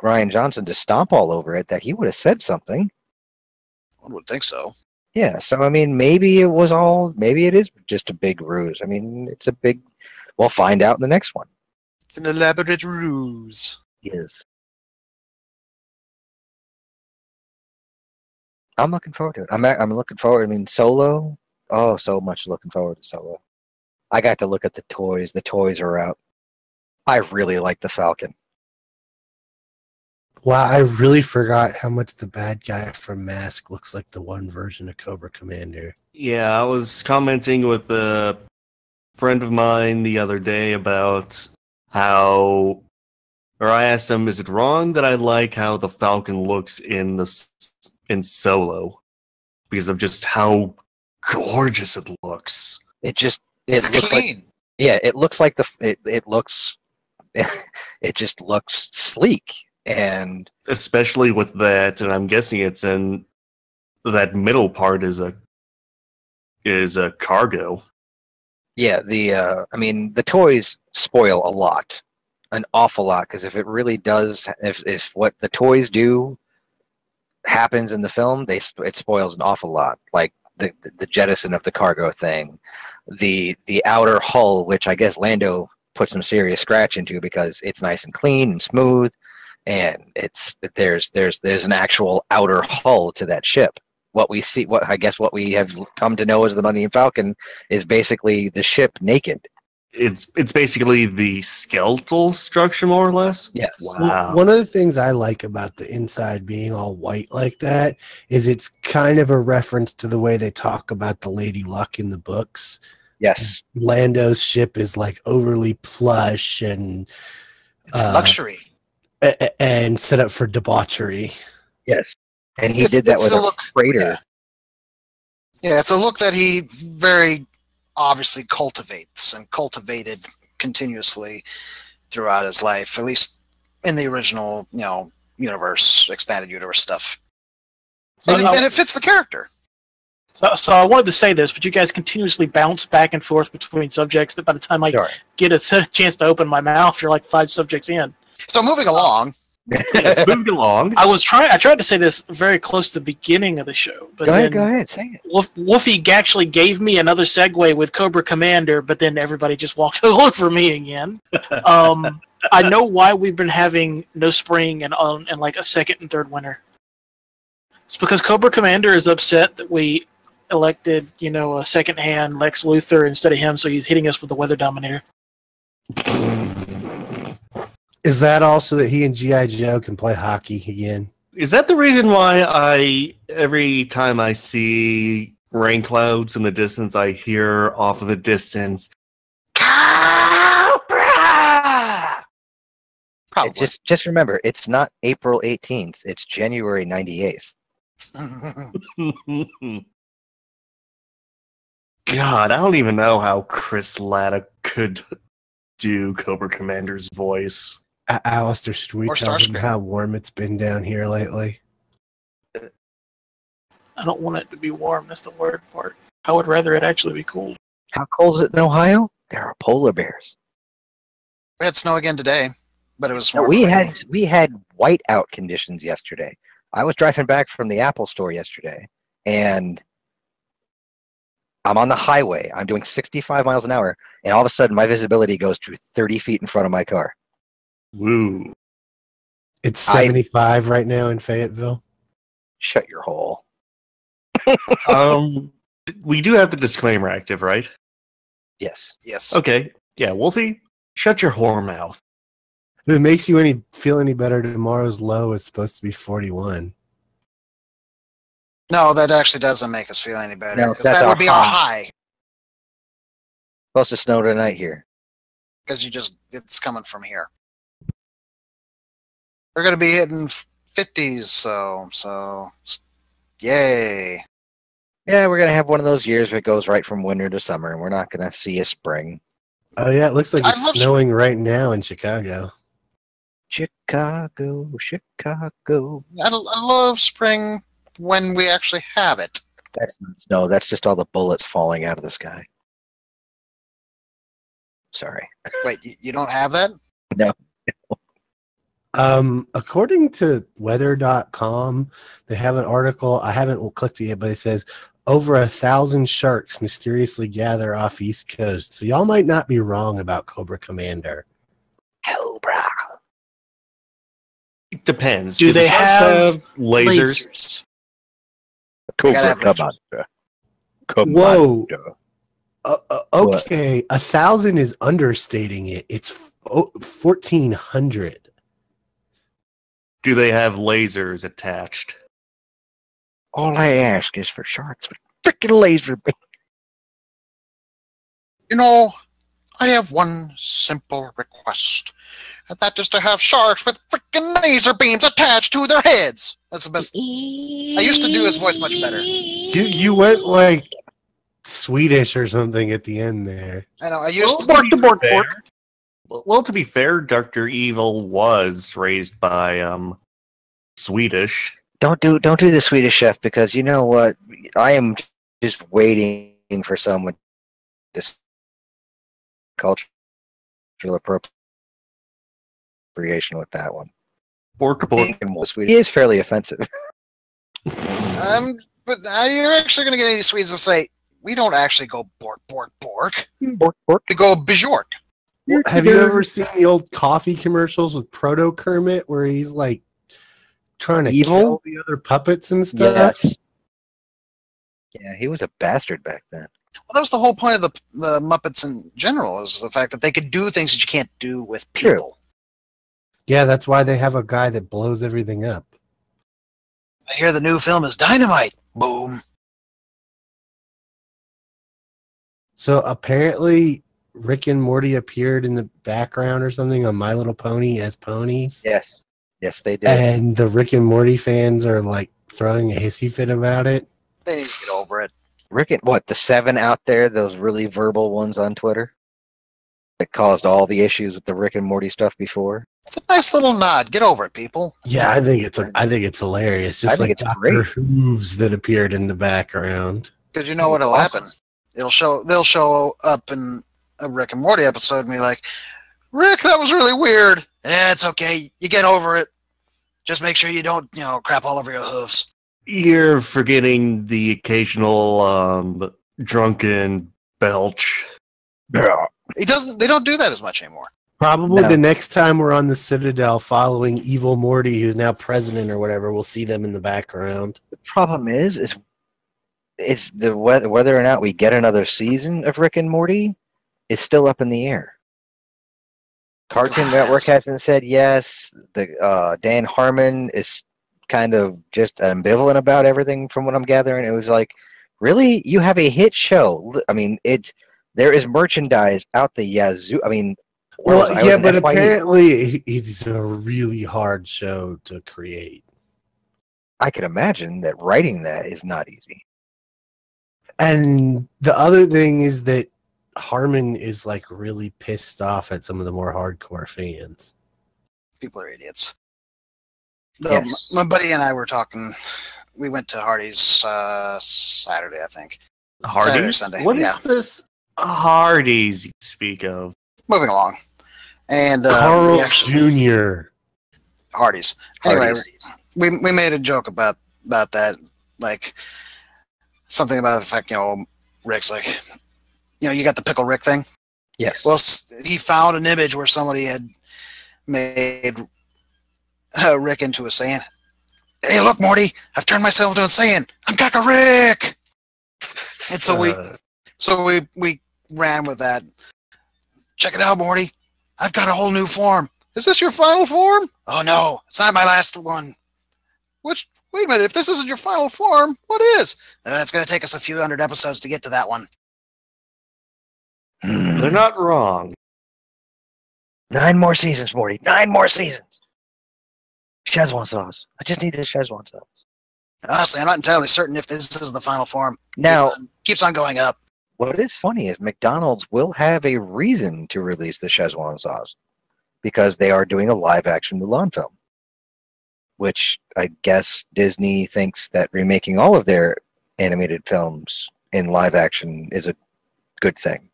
Ryan Johnson to stomp all over it, that he would have said something. One would think so. Yeah, so I mean, maybe it is just a big ruse. I mean, we'll find out in the next one. It's an elaborate ruse. Yes. I'm looking forward to it. I'm looking forward. I mean, Solo. Oh, so much looking forward to Solo. I got to look at the toys. The toys are out. I really like the Falcon. Wow, I really forgot how much the bad guy from Mask looks like the one version of Cobra Commander. Yeah, I was commenting with a friend of mine the other day about I asked him, is it wrong that I like how the Falcon looks in Solo? Because of just how gorgeous it looks. It It's looks clean. it looks like it looks it just looks sleek. And especially with that, and I'm guessing it's in that middle part is a cargo. Yeah, I mean, the toys spoil a lot, an awful lot, because if it really does, if what the toys do happens in the film, it spoils an awful lot. Like the jettison of the cargo thing, the outer hull, which I guess Lando put some serious scratch into because it's nice and clean and smooth. And there's an actual outer hull to that ship. What we we have come to know as the Millennium Falcon is basically the ship naked. It's basically the skeletal structure, more or less. Yes. Wow. One of the things I like about the inside being all white like that is it's kind of a reference to the way they talk about the Lady Luck in the books. Yes. Lando's ship is like overly plush and It's luxury. And set up for debauchery. Yes. And he did that with a freighter. Yeah, it's a look that he very obviously cultivates and cultivated continuously throughout his life, at least in the original, universe, expanded universe stuff. And it fits the character. So I wanted to say this, but you guys continuously bounce back and forth between subjects that by the time I get a chance to open my mouth, you're like 5 subjects in. So moving along. Yes, moving along. I tried to say this very close to the beginning of the show, but go ahead, say it. Wolfie actually gave me another segue with Cobra Commander, but then everybody just walked all over me again. I know why we've been having no spring and like a second and third winter. It's because Cobra Commander is upset that we elected, a second-hand Lex Luthor instead of him, so he's hitting us with the Weather Dominator. Is that also that he and G.I. Joe can play hockey again? Is that the reason why every time I see rain clouds in the distance, I hear off in the distance, Cobra! Probably. Just remember, it's not April 18th. It's January 98th. God, I don't even know how Chris Latta could do Cobra Commander's voice. Alistair, should we tell him how warm it's been down here lately? I don't want it to be warm. That's the word part. I would rather it actually be cold. How cold is it in Ohio? There are polar bears. We had snow again today, but it was. No, we had whiteout conditions yesterday. I was driving back from the Apple store yesterday, and I'm on the highway. I'm doing 65 miles an hour, and all of a sudden my visibility goes to 30 feet in front of my car. Woo. It's 75 right now in Fayetteville. Shut your hole. We do have the disclaimer active, right? Yes. Yes. Okay. Yeah, Wolfie, shut your whore mouth. If it makes you feel any better, tomorrow's low is supposed to be 41. No, that actually doesn't make us feel any better. No, Because that's that our would be our high. high. Supposed to snow tonight here. Because it's coming from here. We're going to be hitting 50s, so yay. Yeah, we're gonna have one of those years where it goes right from winter to summer, and we're not gonna see a spring. Oh yeah, it looks like I it's love snowing right now in Chicago. Chicago, Chicago. I love spring when we actually have it. That's not snow. That's just all the bullets falling out of the sky. Sorry. Wait, you don't have that? No. According to weather.com, they have an article. I haven't clicked it yet, but it says over 1,000 sharks mysteriously gather off East Coast. So y'all might not be wrong about Cobra Commander. Cobra. It depends. Do the they sharks have lasers? Cobra Gotta have Commander. Whoa. Commander. Okay, 1,000 is understating it. It's 1,400. Do they have lasers attached? All I ask is for sharks with freaking laser beam. You know, I have one simple request, and that is to have sharks with freaking laser beams attached to their heads. That's the best. I used to do his voice much better. You went like Swedish or something at the end there. I know. I used to. Bork to bork fair- bork. Well, to be fair, Dr. Evil was raised by Swedish. Don't do the Swedish chef, because you know what? I am just waiting for someone to cultural appropriation with that one. Bork. He is fairly offensive. But you're actually going to get any Swedes to say, we don't actually go bork, bork, bork. Bork, bork. We go bjork. Have you ever seen the old coffee commercials with Proto Kermit where he's like trying to Evil? kill the other puppets and stuff? Yes. Yeah, he was a bastard back then. Well, that was the whole point of the Muppets in general, is the fact that they could do things that you can't do with people. True. Yeah, that's why they have a guy that blows everything up. I hear the new film is Dynamite. Boom. So apparently Rick and Morty appeared in the background or something on My Little Pony as ponies. Yes. Yes, they did. And the Rick and Morty fans are like throwing a hissy fit about it. They need to get over it. Rick and the 7 out there, those really verbal ones on Twitter that caused all the issues with the Rick and Morty stuff before. It's a nice little nod. Get over it, people. Yeah, I think it's hilarious. Just I think like it's Dr. great. Hooves that appeared in the background. Because you know what'll Awesome. happen. They'll show up in a Rick and Morty episode and be like, Rick, that was really weird. Yeah, it's okay. You get over it. Just make sure you don't, crap all over your hoofs. You're forgetting the occasional drunken belch. Yeah. They don't do that as much anymore. Probably No. the next time we're on the Citadel following Evil Morty, who's now president or whatever, we'll see them in the background. The problem is the whether or not we get another season of Rick and Morty is still up in the air. Cartoon Network hasn't said yes. The Dan Harmon is kind of just ambivalent about everything from what I'm gathering. It was like, really? You have a hit show. I mean, there is merchandise out the yazoo. I mean, Well, I was yeah, in but FYE. apparently it's a really hard show to create. I can imagine that writing that is not easy. And the other thing is that Harmon is like really pissed off at some of the more hardcore fans. People are idiots. Yes. My buddy and I were talking. We went to Hardy's Saturday, I think. Saturday or Hardee's? Sunday, What is yeah. this Hardee's you speak of? Moving along. And Carl we actually- Jr. Hardy's. Anyway, Hardee's. we made a joke about that, like something about the fact, Rick's like, you got the Pickle Rick thing. Yes. Well, he found an image where somebody had made Rick into a Saiyan. Hey, look, Morty! I've turned myself into a Saiyan. I'm Kaka Rick. And so we ran with that. Check it out, Morty. I've got a whole new form. Is this your final form? Oh no, it's not my last one. Which Wait a minute, if this isn't your final form, what is? And it's going to take us a few hundred episodes to get to that one. They're not wrong. 9 more seasons, Morty. 9 more seasons. Szechuan sauce. I just need the Szechuan sauce. And honestly, I'm not entirely certain if this is the final form. Now, Keeps on going up. what is funny is McDonald's will have a reason to release the Szechuan sauce because they are doing a live-action Mulan film, which I guess Disney thinks that remaking all of their animated films in live action is a good thing.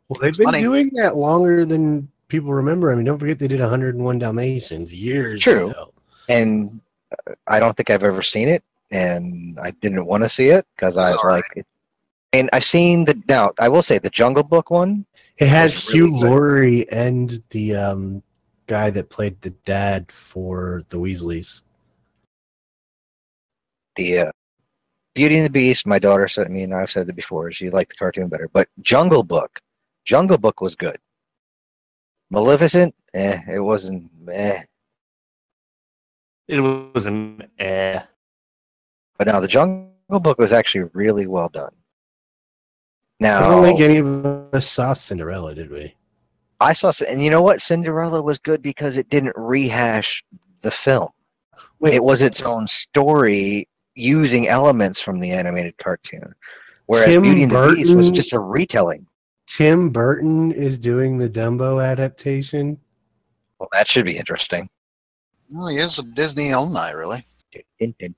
Well, they've been doing that longer than people remember. I mean, don't forget they did 101 Dalmatians years ago. And I don't think I've ever seen it, and I didn't want to see it because I was like, and I've seen now I will say the Jungle Book one. It has Hugh Laurie and the guy that played the dad for the Weasleys. The Beauty and the Beast, my daughter said to me, and I've said it before, she liked the cartoon better. But Jungle Book was good. Maleficent, it wasn't. It was an But now the Jungle Book was actually really well done. Now, I don't think any of us saw Cinderella, did we? I saw, and you know what? Cinderella was good because it didn't rehash the film. Wait. It was its own story using elements from the animated cartoon. Whereas Tim Beauty and the Beast Burton- was just a retelling. Tim Burton is doing the Dumbo adaptation. Well, that should be interesting. Well, he is a Disney alumni, really. Dumbo.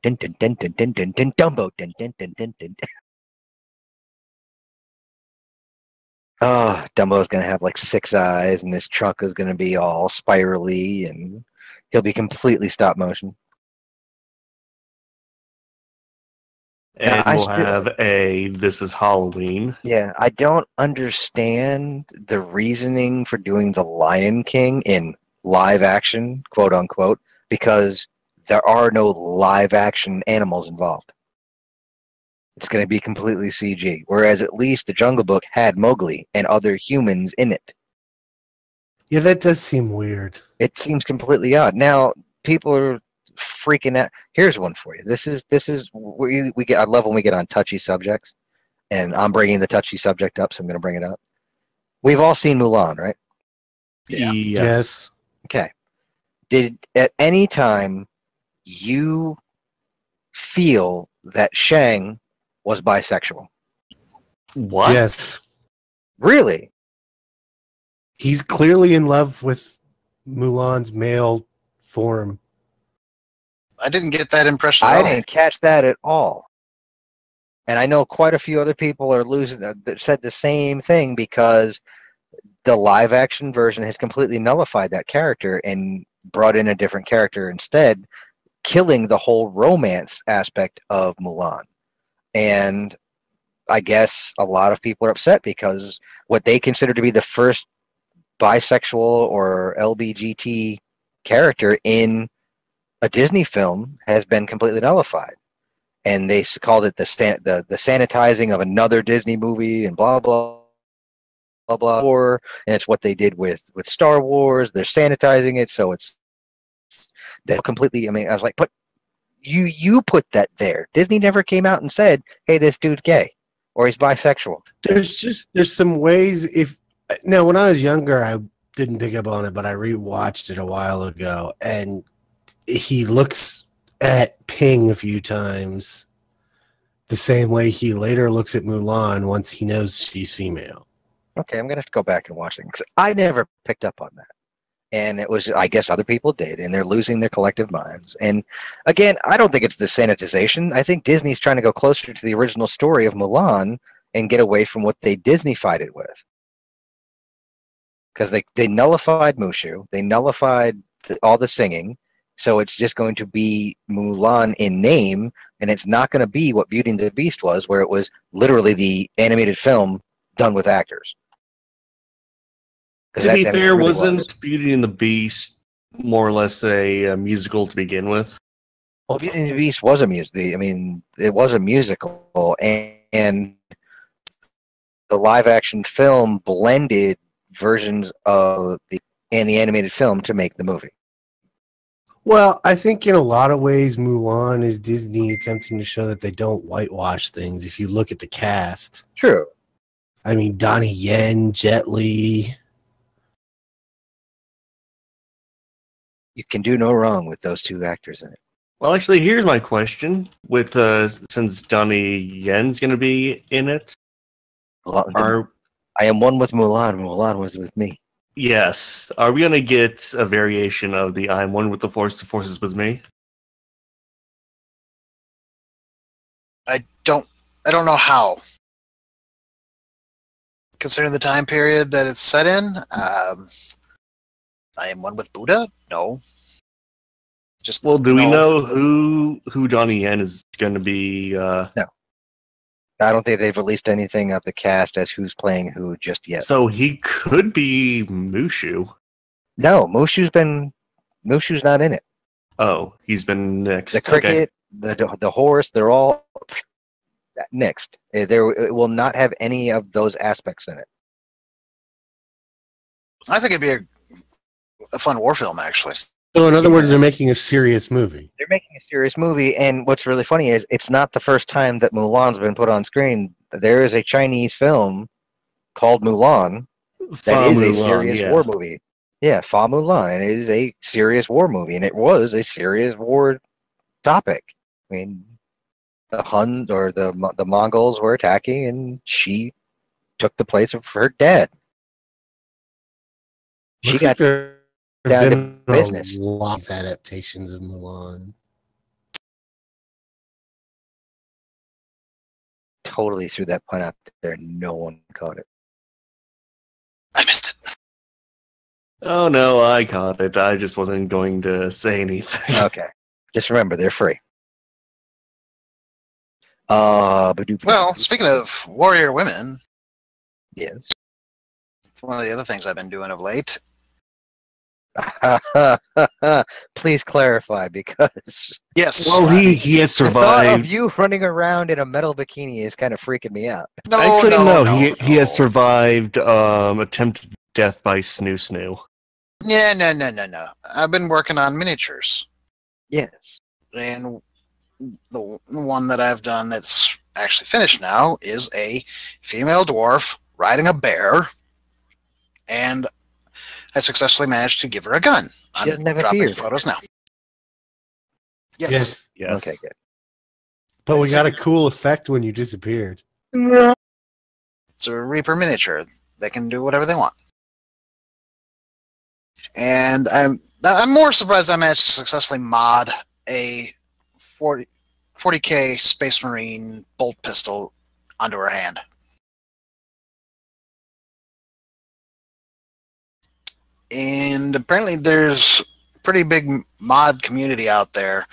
Oh, Dumbo's gonna have like 6 eyes, and this truck is gonna be all spirally, and he'll be completely stop motion. And we'll have a This Is Halloween. Yeah, I don't understand the reasoning for doing the Lion King in live action, quote unquote, because there are no live action animals involved. It's going to be completely CG. Whereas at least the Jungle Book had Mowgli and other humans in it. Yeah, that does seem weird. It seems completely odd. Now, people are freaking out. Here's one for you. This is we get. I love when we get on touchy subjects, and I'm bringing the touchy subject up, so I'm going to bring it up. We've all seen Mulan, right? Yeah. Yes. Okay. Did at any time you feel that Shang was bisexual? What? Yes. Really? He's clearly in love with Mulan's male form. I didn't get that impression at I all. didn't catch that at all. And I know quite a few other people are losing that said the same thing because the live action version has completely nullified that character and brought in a different character instead, killing the whole romance aspect of Mulan. And I guess a lot of people are upset because what they consider to be the first bisexual or LBGT character in a Disney film has been completely nullified. And they called it the sanitizing of another Disney movie and blah, blah, blah, blah. And it's what they did with Star Wars. They're sanitizing it, so they're completely, I mean, I was like, but you put that there. Disney never came out and said, hey, this dude's gay or he's bisexual. There's some ways now when I was younger I didn't pick up on it, but I rewatched it a while ago, and he looks at Ping a few times the same way he later looks at Mulan once he knows she's female. Okay, I'm gonna have to go back and watch it because I never picked up on that. And it was, I guess other people did, and they're losing their collective minds. And again, I don't think it's the sanitization. I think Disney's trying to go closer to the original story of Mulan and get away from what they Disney-fied it with. Because they nullified Mushu, they nullified all the singing, so it's just going to be Mulan in name, and it's not going to be what Beauty and the Beast was, where it was literally the animated film done with actors. To be fair, wasn't Beauty and the Beast more or less a musical to begin with? Well, Beauty and the Beast was a musical. I mean, it was a musical, and the live-action film blended versions of the animated film to make the movie. Well, I think in a lot of ways, Mulan is Disney attempting to show that they don't whitewash things. If you look at the cast, True. I mean, Donnie Yen, Jet Li. You can do no wrong with those two actors in it. Well, actually, here's my question: with since Donnie Yen's going to be in it, are I am one with Mulan. Mulan was with me. yes, are we going to get a variation of the "I'm one with the Force, the Force is with me"? I don't know how. Considering the time period that it's set in, I am one with Buddha. No. Just Well, do we no. know who Donnie Yen is going to be? No. I don't think they've released anything of the cast as who's playing who just yet. So he could be Mushu. No, Mushu's not in it. Oh, he's been next. The cricket, the horse, they're all next. It will not have any of those aspects in it. I think it'd be a fun war film, actually. So, in other words, they're making a serious movie. They're making a serious movie, and what's really funny is it's not the first time that Mulan's been put on screen. There is a Chinese film called Mulan that is a serious war movie. Yeah, Fa Mulan. And it is a serious war movie, and it was a serious war topic. I mean, the Hun or the Mongols were attacking, and she took the place of her dad. She got down to business. Lots of adaptations of Mulan. Totally threw that pun out there. No one caught it. I missed it. Oh no, I caught it. I just wasn't going to say anything. Okay. Just remember, they're free. Well, speaking of warrior women, yes, it's one of the other things I've been doing of late. Please clarify, because Yes. Well, he has the thought of survived. you running around in a metal bikini is kind of freaking me out. No, Actually, no, he has survived attempted death by Snoo Snoo. Yeah, no. I've been working on miniatures, Yes. and the one that I've done that's actually finished now is a female dwarf riding a bear, and I successfully managed to give her a gun. She doesn't have a dropping beard. photos now. Yes. Okay, good. But we got a cool effect when you disappeared. It's a Reaper miniature. They can do whatever they want. And I'm more surprised I managed to successfully mod a 40K Space Marine bolt pistol onto her hand. And apparently there's a pretty big mod community out there.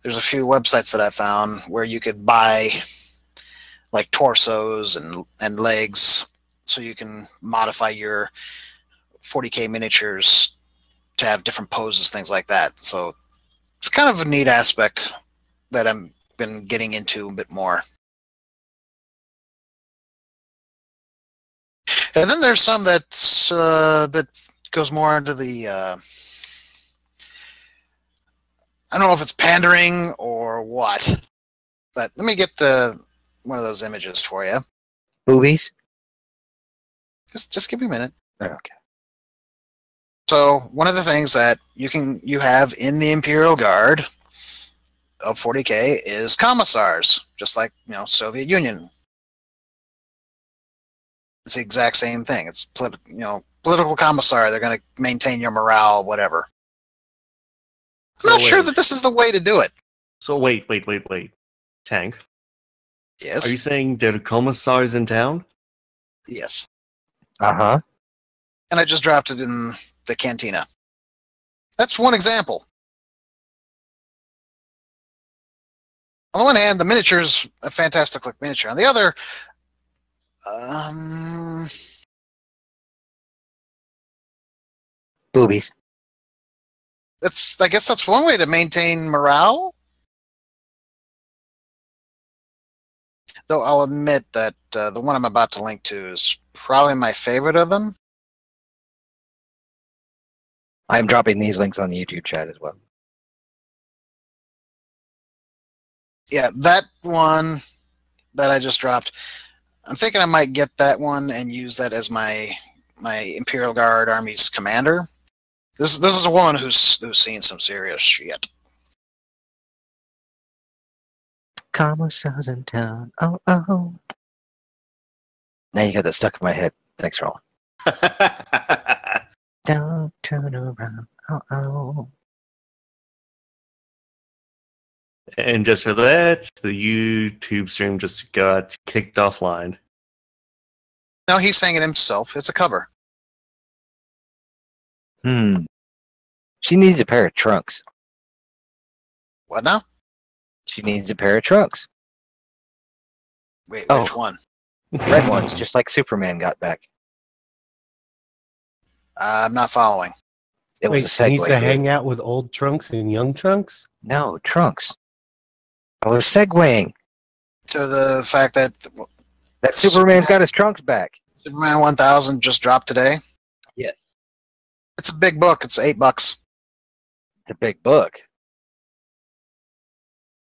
There's a few websites that I found where you could buy like torsos and legs, so you can modify your 40K miniatures to have different poses, things like that. So it's kind of a neat aspect that I've been getting into a bit more. And then there's some that's that goes more into the I don't know if it's pandering or what, but let me get one of those images for you. Boobies? Just give me a minute. Okay. So one of the things that you have in the Imperial Guard of 40K is commissars, just like Soviet Union. It's the exact same thing. It's political commissar. They're going to maintain your morale, whatever. I'm not sure that this is the way to do it. So wait. Tank, Yes. are you saying there are commissars in town? Yes. Uh-huh. And I just dropped it in the cantina. That's one example. On the one hand, the miniature is a fantastic look miniature. On the other, Boobies. I guess that's one way to maintain morale. Though I'll admit that the one I'm about to link to is probably my favorite of them. I'm dropping these links on the YouTube chat as well. Yeah, that one that I just dropped. I'm thinking I might get that one and use that as my Imperial Guard Army's commander. This is a woman who's seen some serious shit. Commerce's in town. Oh, oh. Now you got that stuck in my head. Thanks, Roland. Don't turn around. Oh, oh. And just for that, the YouTube stream just got kicked offline. No, he's saying it himself. It's a cover. She needs a pair of trunks. What now? She needs a pair of trunks. Wait, Oh. which one? Red ones, just like Superman got back. I'm not following. It was Wait, a she segue. needs to hang out with old Trunks and young Trunks? No, trunks. I was segueing. To the fact that That Superman's got his trunks back. Superman 1000 just dropped today. Yes. It's a big book. It's $8. It's a big book.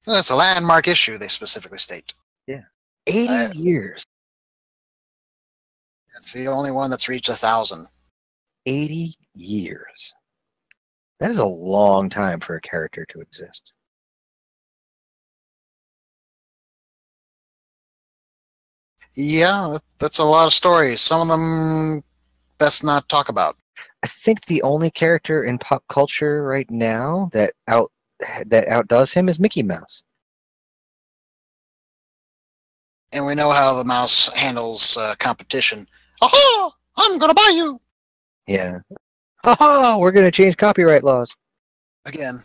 It's a landmark issue, they specifically state. 80 years. It's the only one that's reached 1,000. 80 years. That is a long time for a character to exist. Yeah, that's a lot of stories. Some of them best not talk about. I think the only character in pop culture right now that outdoes him is Mickey Mouse. And we know how the mouse handles competition. Aha! I'm gonna buy you! Yeah. Haha, we're going to change copyright laws. Again.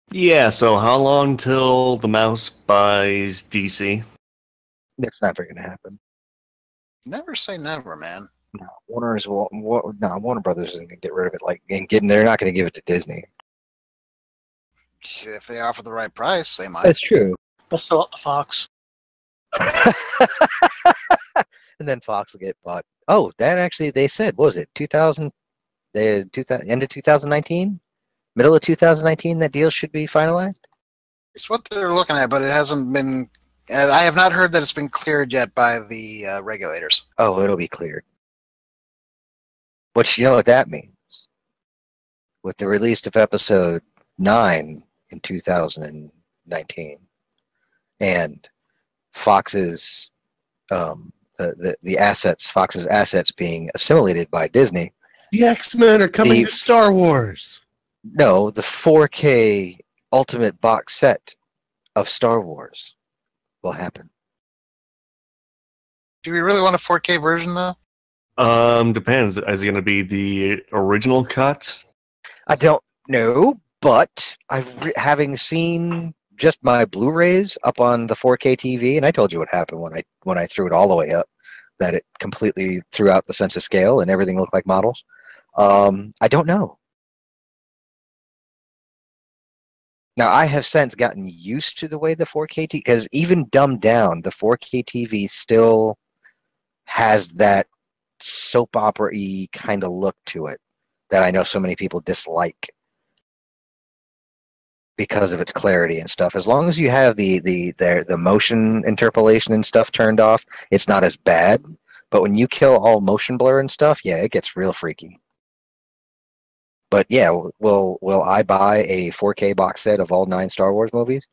Yeah, so how long till the mouse buys DC? That's never going to happen. Never say never, man. No, Warner Brothers isn't going to get rid of it. They're not going to give it to Disney. If they offer the right price, they might. That's true. They'll sell it to Fox. And then Fox will get bought. Oh, that actually, they said, what was it, 2000? End of 2019? Middle of 2019, that deal should be finalized? It's what they're looking at, but it hasn't been... I have not heard that it's been cleared yet by the regulators. Oh, it'll be cleared. But you know what that means? With the release of episode 9 in 2019 and Fox's Fox's assets being assimilated by Disney. The X-Men are coming to Star Wars. No, the 4K Ultimate box set of Star Wars will happen. Do we really want a 4K version, though? Depends. Is it going to be the original cut? I don't know, but having seen just my Blu-rays up on the 4K TV, and I told you what happened when I threw it all the way up, that it completely threw out the sense of scale and everything looked like models. I don't know. Now, I have since gotten used to the way the 4K TV, because even dumbed down, the 4K TV still has that soap opera-y kind of look to it that I know so many people dislike because of its clarity and stuff. As long as you have the motion interpolation and stuff turned off, it's not as bad. But when you kill all motion blur and stuff, yeah, it gets real freaky. But yeah, will I buy a 4K box set of all 9 Star Wars movies?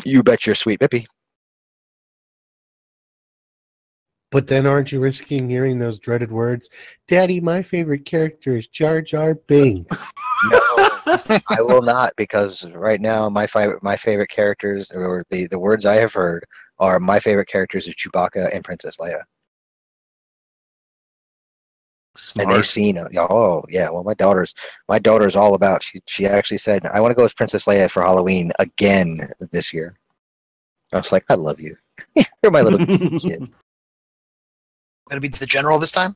You bet your sweet bippy. But then aren't you risking hearing those dreaded words? Daddy, my favorite character is Jar Jar Binks. No, I will not, because right now my favorite characters, or the words I have heard, are my favorite characters are Chewbacca and Princess Leia. Smart. And they've seen it. Oh yeah, well my daughter's all about. She actually said, I want to go as Princess Leia for Halloween again this year. I was like, I love you. You're my little kid. Gonna be the general this time?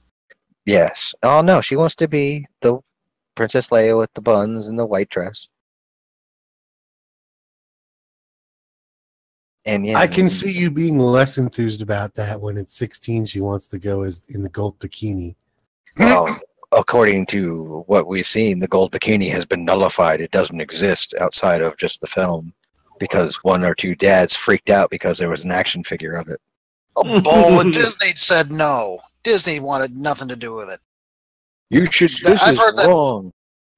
Yes. Oh no, she wants to be the Princess Leia with the buns and the white dress. And yeah, I can see you being less enthused about that when at 16 she wants to go as in the gold bikini. Well, according to what we've seen, the gold bikini has been nullified. It doesn't exist outside of just the film. because one or two dads freaked out because there was an action figure of it. Oh, bull! Disney said no. Disney wanted nothing to do with it. You should. This I've is heard that- wrong.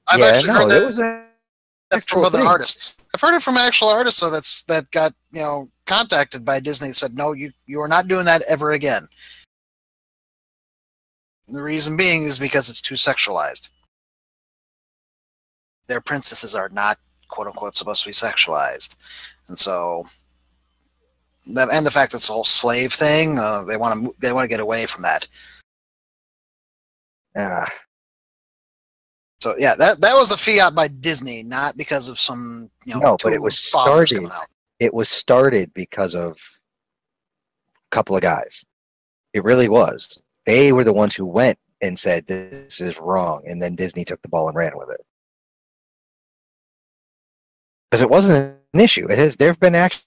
I've yeah, actually no, heard it that was a from actual other thing. artists. I've heard it from actual artists, so that got contacted by Disney and said, no, you are not doing that ever again. And the reason being is because it's too sexualized. Their princesses are not quote unquote supposed to be sexualized, and so and the fact that it's the whole slave thing, they want to get away from that. So yeah, that was a fiat by Disney, not because of some no, but it was started. It was started because of a couple of guys. It really was. They were the ones who went and said this is wrong, and then Disney took the ball and ran with it because it wasn't an issue. It has. There have been action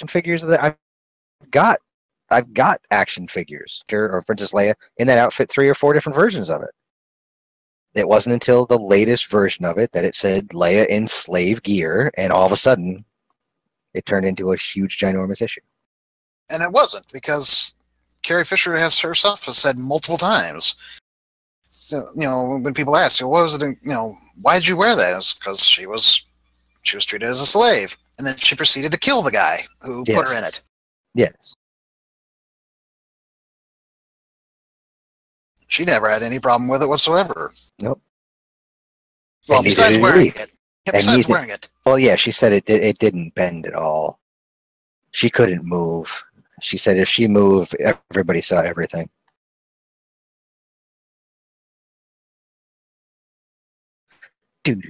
figures that I've got action figures or Princess Leia in that outfit, 3 or 4 different versions of it. It wasn't until the latest version of it that it said Leia in slave gear, and all of a sudden, it turned into a huge, ginormous issue. And it wasn't, because Carrie Fisher herself has said multiple times. So, when people ask, what was it? Why did you wear that? It was because she was treated as a slave, and then she proceeded to kill the guy who put her in it. Yes. She never had any problem with it whatsoever. Nope. Well, besides wearing it. Yeah, besides wearing it. Well, yeah, she said it didn't bend at all. She couldn't move. She said if she moved, everybody saw everything. Do.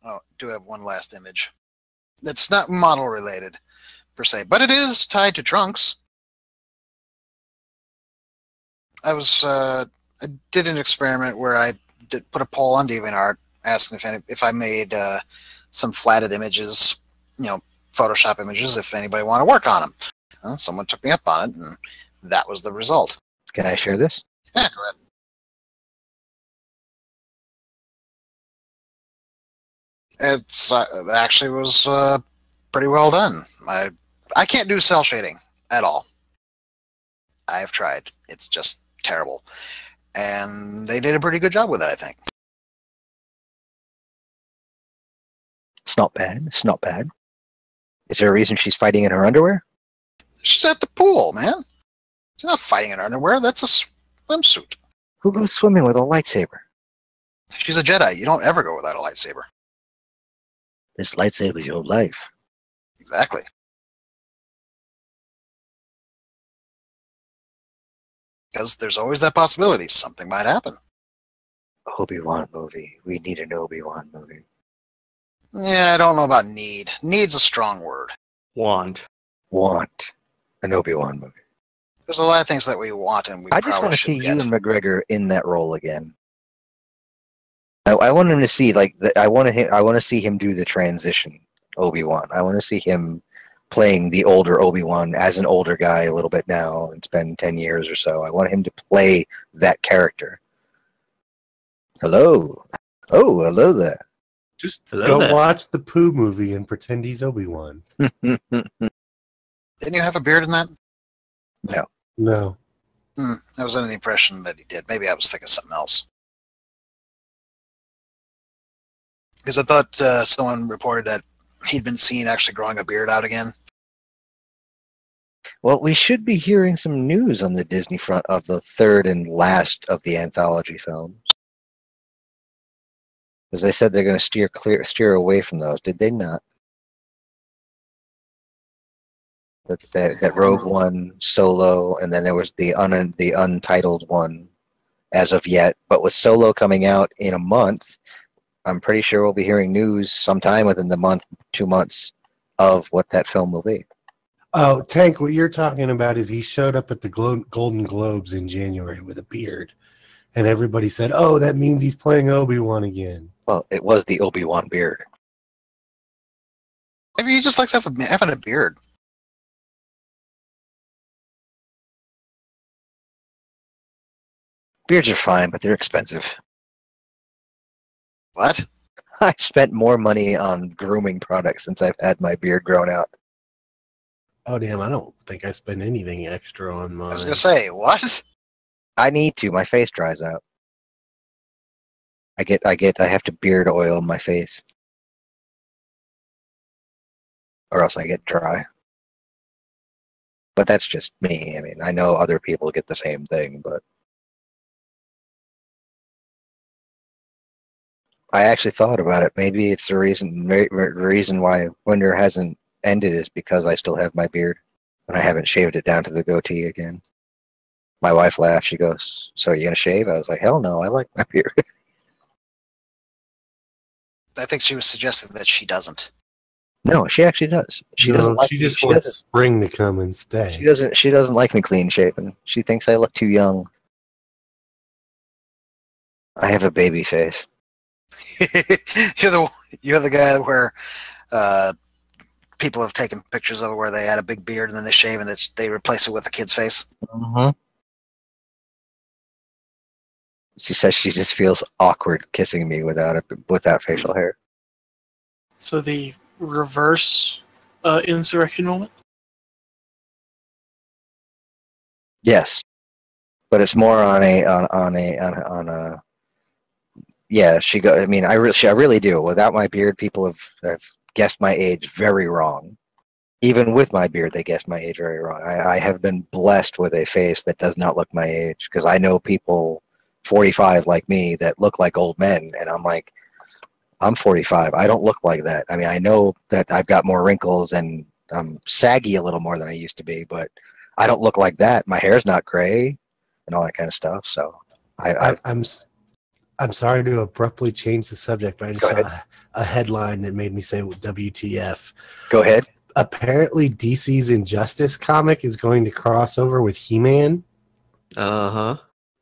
Oh, I do have one last image. It's not model related per se, but it is tied to Trunks. I did an experiment where I put a poll on DeviantArt asking if I made some flatted images, Photoshop images, if anybody want to work on them. Someone took me up on it, and that was the result. Can I share this? Yeah, go ahead. It actually was pretty well done. I can't do cell shading at all. I've tried. It's just terrible. And they did a pretty good job with it, I think. It's not bad. It's not bad. Is there a reason she's fighting in her underwear? She's at the pool, man. She's not fighting in her underwear. That's a swimsuit. Who goes swimming with a lightsaber? She's a Jedi. You don't ever go without a lightsaber. This lightsaber's your life. Exactly. Because there's always that possibility something might happen. Obi-Wan movie. We need an Obi-Wan movie. Yeah, I don't know about need. Need's a strong word. Want an Obi-Wan movie. There's a lot of things that we want, and I just want to see Ewan McGregor in that role again. I want him to see I want to see him do the transition Obi-Wan. I want to see him playing the older Obi-Wan as an older guy a little bit now. It's been 10 years or so. I want him to play that character. Hello. Oh, hello there. Just go watch the Pooh movie and pretend he's Obi-Wan. Didn't you have a beard in that? No. I was under the impression that he did. Maybe I was thinking something else. Because I thought someone reported that he'd been seen actually growing a beard out again. Well, we should be hearing some news on the Disney front of the third and last of the anthology films. Because they said they're going to steer away from those. Did they not? That Rogue One, Solo, and then there was the untitled one as of yet. But with Solo coming out in a month, I'm pretty sure we'll be hearing news sometime within the month, 2 months, of what that film will be. Oh, Tank, what you're talking about is he showed up at the Golden Globes in January with a beard. And everybody said, oh, that means he's playing Obi-Wan again. Well, it was the Obi-Wan beard. Maybe he just likes having a beard. Beards are fine, but they're expensive. What? I've spent more money on grooming products since I've had my beard grown out. Oh damn! I don't think I spend anything extra on mine. I was gonna say, what? I need to. My face dries out. I have to beard oil my face, or else I get dry. But that's just me. I mean, I know other people get the same thing, but I actually thought about it. Maybe it's the reason why winter hasn't ended is because I still have my beard and I haven't shaved it down to the goatee again. My wife laughed. She goes, "So are you gonna shave?" I was like, "Hell no, I like my beard." I think she was suggesting that she doesn't. No, she actually does. She No, doesn't. Like she me. just She wants doesn't. spring to come and stay. She doesn't. She doesn't like me clean shaven. She thinks I look too young. I have a baby face. You're the guy where people have taken pictures of where they had a big beard and then they shave and they replace it with a kid's face. Mm-hmm. She says she just feels awkward kissing me without facial hair. So the reverse insurrection moment. Yes, but it's more on a. Yeah, she go. I mean, I really do. Without my beard, people have guessed my age very wrong. Even with my beard, they guessed my age very wrong. I have been blessed with a face that does not look my age because I know people 45 like me that look like old men, and I'm like, I'm 45. I don't look like that. I mean, I know that I've got more wrinkles and I'm saggy a little more than I used to be, but I don't look like that. My hair's not gray and all that kind of stuff. So I'm sorry to abruptly change the subject, but I just Go saw a headline that made me say WTF. Go ahead. Apparently, DC's Injustice comic is going to cross over with He-Man. Uh-huh.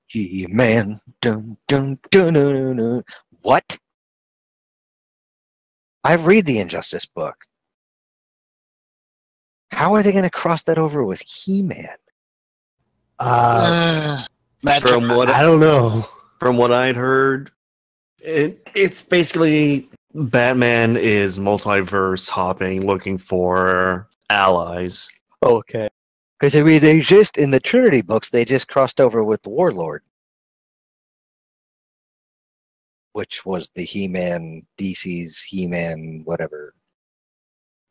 He-Man. Dun, dun, dun, dun, dun. What? I read the Injustice book. How are they going to cross that over with He-Man? From what I don't know. From what I'd heard, it's basically Batman is multiverse hopping, looking for allies. Okay. Because I mean, they just in the Trinity books, they just crossed over with the Warlord, which was the He-Man, DC's He-Man, whatever.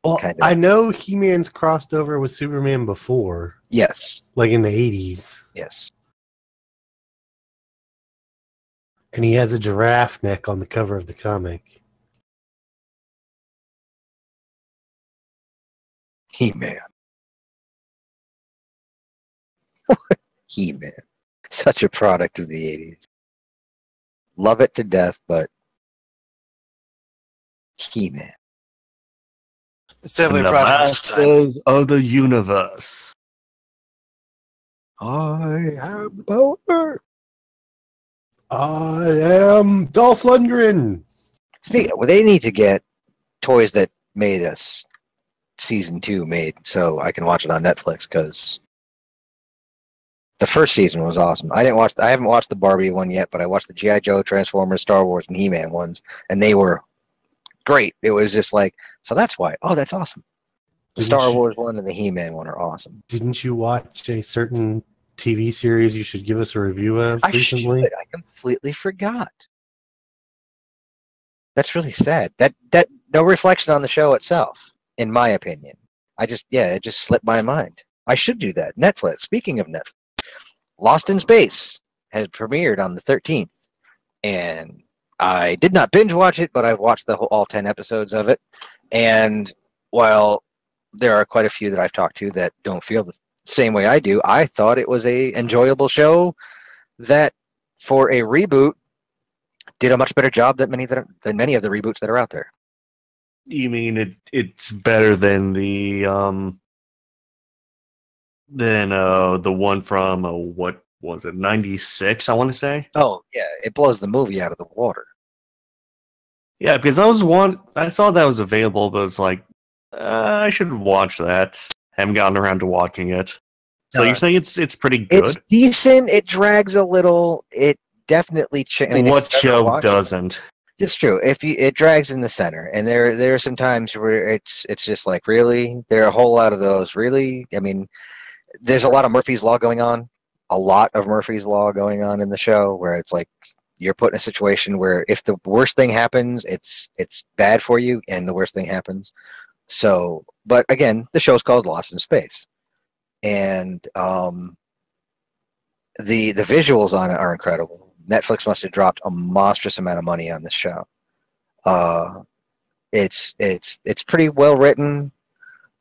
Well, Kind of. I know He-Man's crossed over with Superman before, Yes. like in the 80s, Yes. and he has a giraffe neck on the cover of the comic. He-Man. He-Man. Such a product of the 80s. Love it to death, but He-Man. It's definitely And a the product of its time. masters of the universe. I have the power. I am Dolph Lundgren. Well, they need to get toys that made us season 2 made so I can watch it on Netflix because the first season was awesome. I haven't watched the Barbie one yet, but I watched the G.I. Joe, Transformers, Star Wars, and He-Man ones, and they were great. It was just like, so that's why. Oh, that's awesome. The Star Wars one and the He-Man one are awesome. Didn't you watch a certain TV series you should give us a review of recently? I completely forgot. That's really sad. That no reflection on the show itself, in my opinion. It just slipped my mind. I should do that. Netflix. Speaking of Netflix, Lost in Space has premiered on the 13th, and I did not binge watch it, but I've watched all 10 episodes of it. And while there are quite a few that I've talked to that don't feel the same way I do, I thought it was a enjoyable show that, for a reboot, did a much better job than many of the reboots that are out there. You mean it's better than the one from what was it, 96, I want to say? Oh, yeah, it blows the movie out of the water. Yeah, because I saw that was available, but it's like, I should watch that. Haven't gotten around to watching it. So you're saying it's pretty good? It's decent. It drags a little. It definitely changes. What show doesn't? It's true. It drags in the center, and there are some times where it's just like, really, there are a whole lot of those. Really, I mean, there's a lot of Murphy's Law going on, a lot of Murphy's Law going on in the show, where it's like you're put in a situation where if the worst thing happens, it's bad for you, and the worst thing happens. So, but again, the show's called Lost in Space, and the visuals on it are incredible. Netflix must have dropped a monstrous amount of money on this show. It's pretty well written.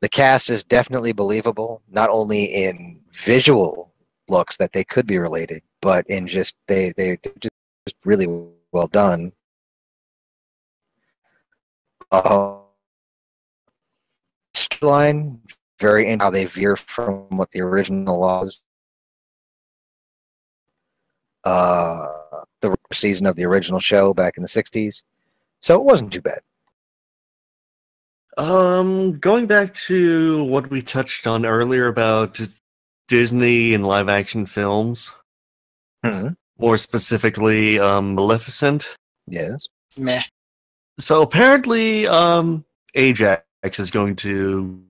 The cast is definitely believable, not only in visual looks that they could be related, but in just they're just really well done. Storyline, very in how they veer from what the original was. The season of the original show back in the 60s. So it wasn't too bad. Going back to what we touched on earlier about Disney and live action films, more specifically, Maleficent. Yes. Meh. So apparently, Ajax is going to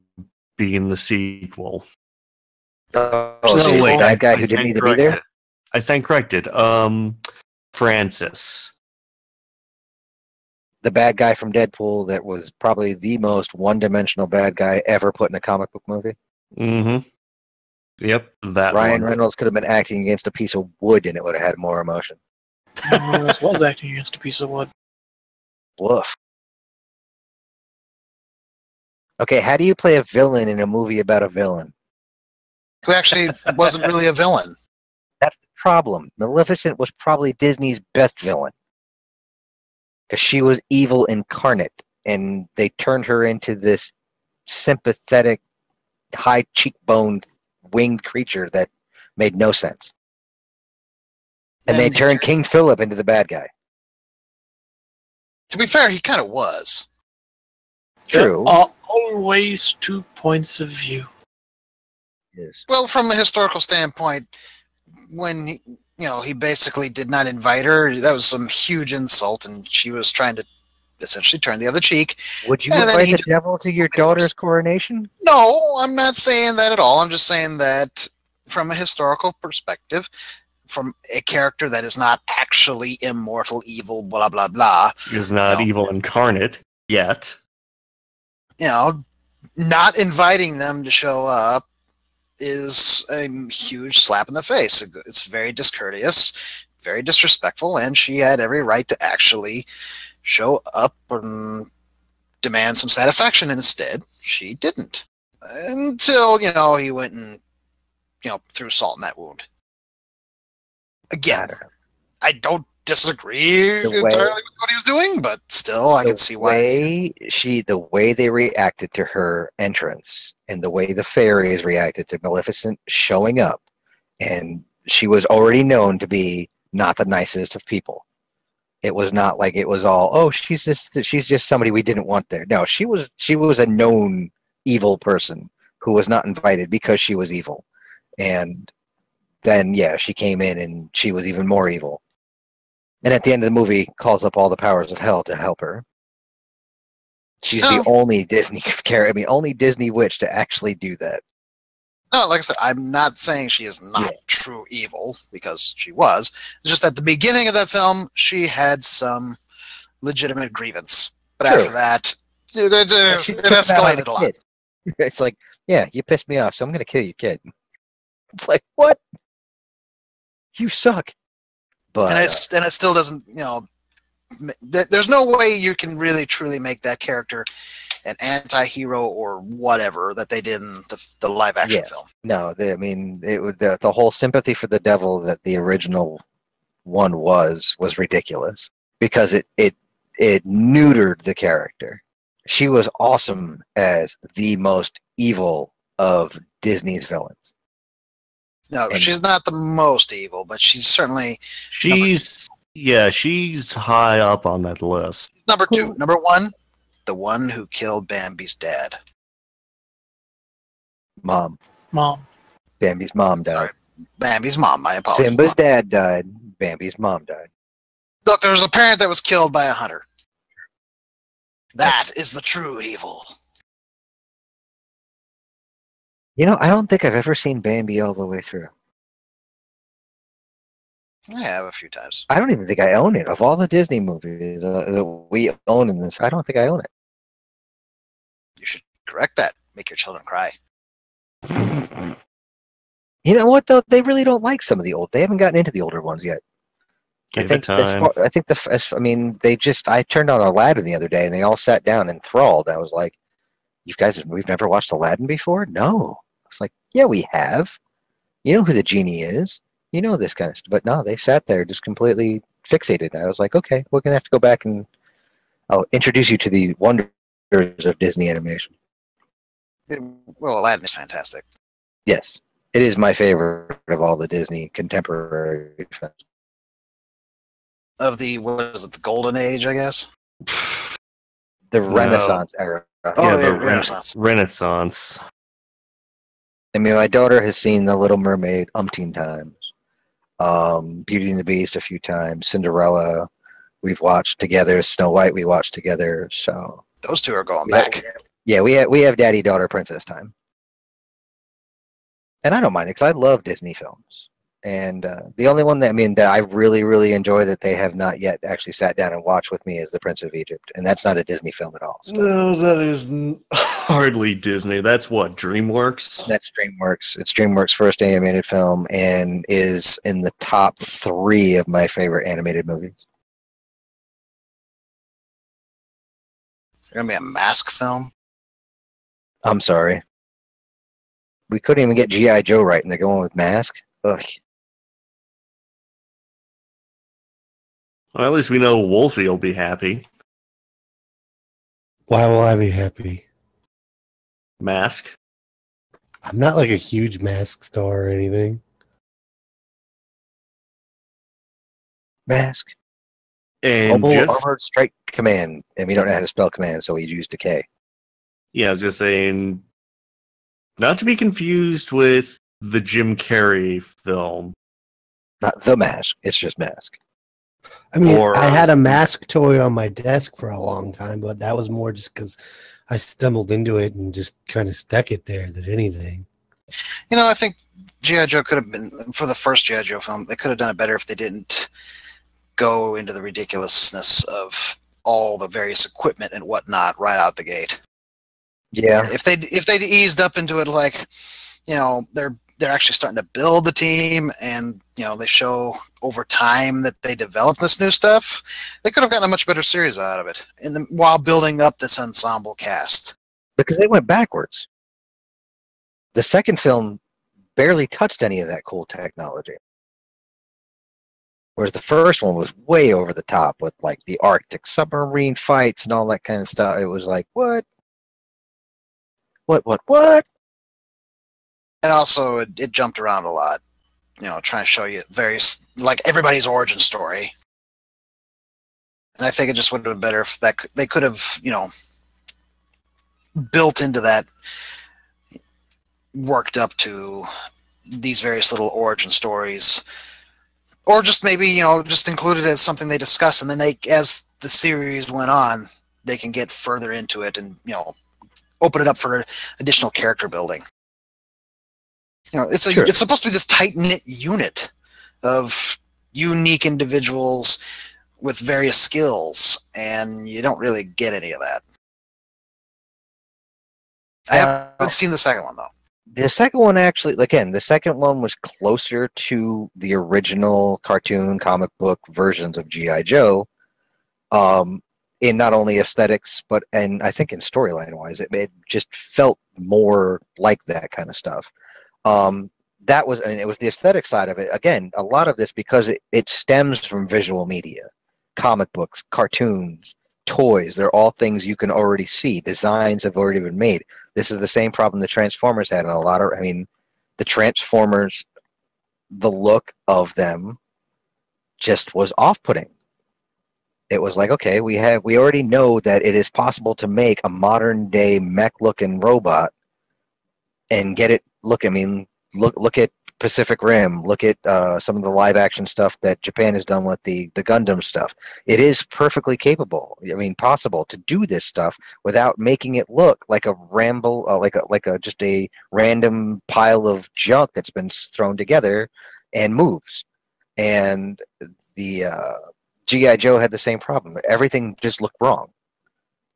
be in the sequel. Oh, So so wait, that guy who didn't need to be there? I stand corrected. Francis. The bad guy from Deadpool that was probably the most one-dimensional bad guy ever put in a comic book movie. Mm-hmm. Yep, that Ryan one. Reynolds could have been acting against a piece of wood and it would have had more emotion. Reynolds was acting against a piece of wood. Woof. Okay, how do you play a villain in a movie about a villain? Who actually wasn't really a villain. That's the problem. Maleficent was probably Disney's best villain. Because she was evil incarnate, and they turned her into this sympathetic, high cheekbone, winged creature that made no sense. And they turned King Philip into the bad guy. To be fair, he kind of was. True. Always 2 points of view. Yes. Well, from a historical standpoint, when he basically did not invite her, that was some huge insult, and she was trying to essentially turn the other cheek. Would you And then invite the devil to your daughter's coronation? No, I'm not saying that at all. I'm just saying that from a historical perspective, from a character that is not actually immortal, evil, blah, blah, blah. Is not evil incarnate yet. Not inviting them to show up is a huge slap in the face. It's very discourteous, very disrespectful, and she had every right to actually show up and demand some satisfaction. And instead, she didn't. Until, he went and, threw salt in that wound. Again, I don't disagree entirely with what he was doing, but still, I can see why. The way they reacted to her entrance and the way the fairies reacted to Maleficent showing up, and she was already known to be not the nicest of people. It was not like it was all, oh, she's just somebody we didn't want there. No, she was a known evil person who was not invited because she was evil. And then, she came in and she was even more evil. And at the end of the movie, calls up all the powers of hell to help her. She's the only Disney only Disney witch to actually do that. No, like I said, I'm not saying she is not true evil, because she was. It's just at the beginning of that film, she had some legitimate grievance. But after that, it escalated a lot. It's like, you pissed me off, so I'm going to kill your kid. It's like, what? You suck. But and it still doesn't, there's no way you can really truly make that character an anti-hero or whatever that they did in the live action film. No, the whole sympathy for the devil that the original one was ridiculous because it neutered the character. She was awesome as the most evil of Disney's villains. No, she's not the most evil, but she's certainly she's high up on that list. Number 2. Number 1, the one who killed Bambi's dad. Mom. Bambi's mom died. Sorry, Bambi's mom, my apologies. Simba's dad died. Bambi's mom died. Look, there was a parent that was killed by a hunter. That is the true evil. You know, I don't think I've ever seen Bambi all the way through. I have a few times. I don't even think I own it. Of all the Disney movies that we own in this, I don't think I own it. You should correct that. Make your children cry. You know what, though? They really don't like some of the old. They haven't gotten into the older ones yet. Give it time. I turned on Aladdin the other day, and they all sat down enthralled. I was like, "You guys, we've never watched Aladdin before?" No. I was like, "Yeah, we have. You know who the genie is. You know this kind of stuff." But no, they sat there just completely fixated. I was like, "Okay, we're gonna have to go back and I'll introduce you to the wonders of Disney animation." Well, Aladdin is fantastic. Yes, it is my favorite of all the Disney contemporary films. Of the, what is it, the Golden Age, I guess? The Renaissance era. Oh, the Renaissance. Renaissance. I mean, my daughter has seen The Little Mermaid umpteen times. Beauty and the Beast a few times. Cinderella, we've watched together. Snow White, we watched together. So Those two are going back. yeah, we have daddy daughter princess time, and I don't mind it because I love Disney films. And the only one that I really really enjoy that they have not yet actually sat down and watched with me is The Prince of Egypt, and that's not a Disney film at all. So. No, that is hardly Disney. That's what, DreamWorks? That's DreamWorks. It's DreamWorks' first animated film and is in the top 3 of my favorite animated movies. There's going to be a Mask film. I'm sorry. We couldn't even get G.I. Joe right, and they're going with Mask? Ugh. Well, at least we know Wolfie will be happy. Why will I be happy? Mask. I'm not like a huge Mask star or anything. Mask. And Mobile just, Armored Strike Command. And we don't know how to spell command, so we used a K. yeah, I was just saying, not to be confused with the Jim Carrey film. Not The Mask. It's just Mask. I mean, Or- I had a Mask toy on my desk for a long time, but that was more just because I stumbled into it and just kind of stuck it there than anything. You know, I think G.I. Joe could have been, for the first G.I. Joe film, they could have done it better if they didn't go into the ridiculousness of all the various equipment and whatnot right out the gate. Yeah. If they'd eased up into it, like, you know, they're actually starting to build the team, and you know, they show over time that they developed this new stuff, they could have gotten a much better series out of it while building up this ensemble cast. Because they went backwards. The second film barely touched any of that cool technology. Whereas the first one was way over the top with like the Arctic submarine fights and all that kind of stuff. It was like, what? What? And also, it jumped around a lot, you know, trying to show you various, like, everybody's origin story. And I think it just would have been better if they could have, you know, built into that, worked up to these various little origin stories, or just maybe, you know, just included as something they discuss, and then as the series went on, they can get further into it and, you know, open it up for additional character building. You know, it's supposed to be this tight-knit unit of unique individuals with various skills, and you don't really get any of that. I haven't seen the second one, though. The second one actually, again, the second one was closer to the original cartoon comic book versions of G.I. Joe, in not only aesthetics, and I think in storyline-wise, it just felt more like that kind of stuff. It was the aesthetic side of it. Again, a lot of this because it stems from visual media, comic books, cartoons, toys. They're all things you can already see. Designs have already been made. This is the same problem the Transformers had, and the Transformers, the look of them just was off-putting. It was like, okay, we already know that it is possible to make a modern day mech-looking robot and get it. Look at Pacific Rim. Look at some of the live action stuff that Japan has done with the Gundam stuff. It is perfectly capable. I mean, possible to do this stuff without making it look like a ramble, like a just a random pile of junk that's been thrown together and moves. And the G.I. Joe had the same problem. Everything just looked wrong.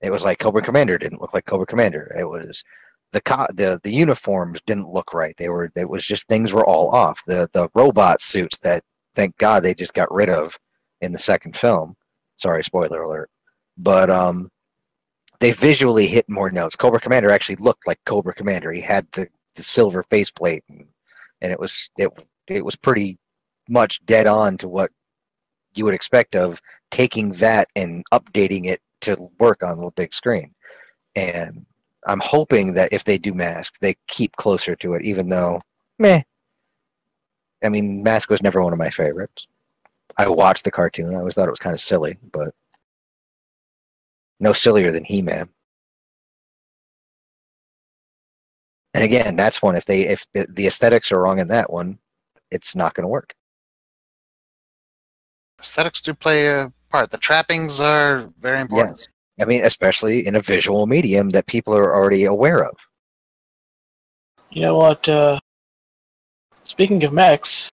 It was like Cobra Commander didn't look like Cobra Commander. It was the uniforms didn't look right. It was just things were all off. The robot suits that thank God they just got rid of in the second film. Sorry, spoiler alert. But they visually hit more notes. Cobra Commander actually looked like Cobra Commander. He had the silver faceplate, and it was pretty much dead on to what you would expect of taking that and updating it to work on the big screen. And I'm hoping that if they do Mask, they keep closer to it, even though, meh. I mean, Mask was never one of my favorites. I watched the cartoon. I always thought it was kind of silly, but no sillier than He-Man. And again, that's one. If the aesthetics are wrong in that one, it's not going to work. Aesthetics do play a part. The trappings are very important. Yes. I mean, especially in a visual medium that people are already aware of. You know what? Speaking of mechs,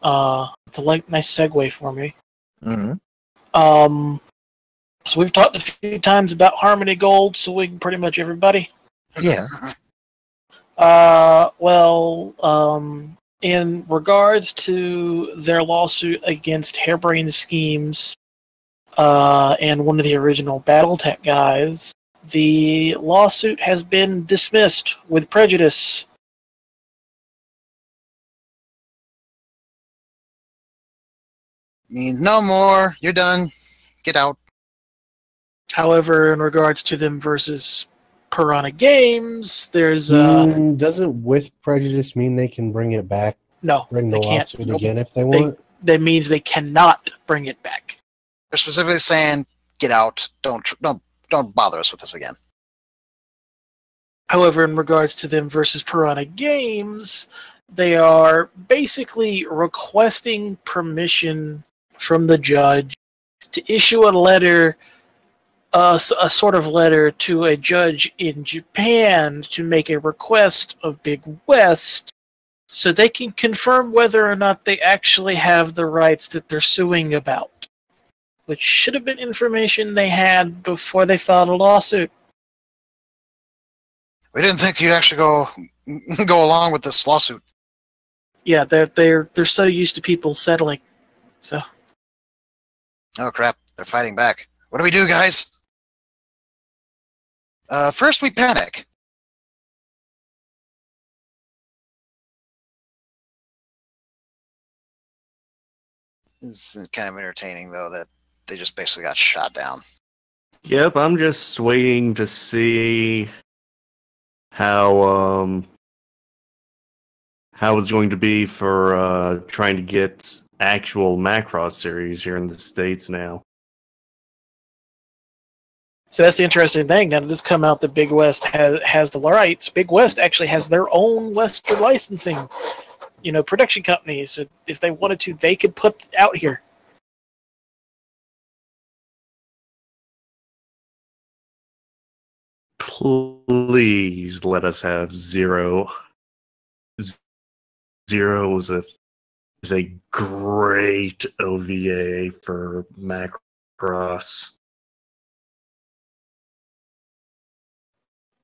it's a nice segue for me. Mm-hmm. So we've talked a few times about Harmony Gold, suing pretty much everybody. Yeah. In regards to their lawsuit against Harebrained Schemes and one of the original BattleTech guys, the lawsuit has been dismissed with prejudice. Means no more. You're done. Get out. However, in regards to them versus Piranha Games, there's doesn't with prejudice mean they can bring it back? No, Bring the they can't. lawsuit again if they want? That means they cannot bring it back. They're specifically saying, get out. Don't bother us with this again. However, in regards to them versus Piranha Games, they are basically requesting permission from the judge to issue a letter, a sort of letter to a judge in Japan to make a request of Big West so they can confirm whether or not they actually have the rights that they're suing about, which should have been information they had before they filed a lawsuit. We didn't think you'd actually go along with this lawsuit. Yeah, they're so used to people settling. So. Oh crap! They're fighting back. What do we do, guys? First we panic. It's kind of entertaining, though, that they just basically got shot down. Yep, I'm just waiting to see how it's going to be for trying to get actual Macross series here in the States now. So that's the interesting thing. Now that this come out that Big West has the rights, Big West actually has their own Western licensing, production companies. So if they wanted to, they could put it out here. Please let us have Zero. Zero is a great OVA for Macross.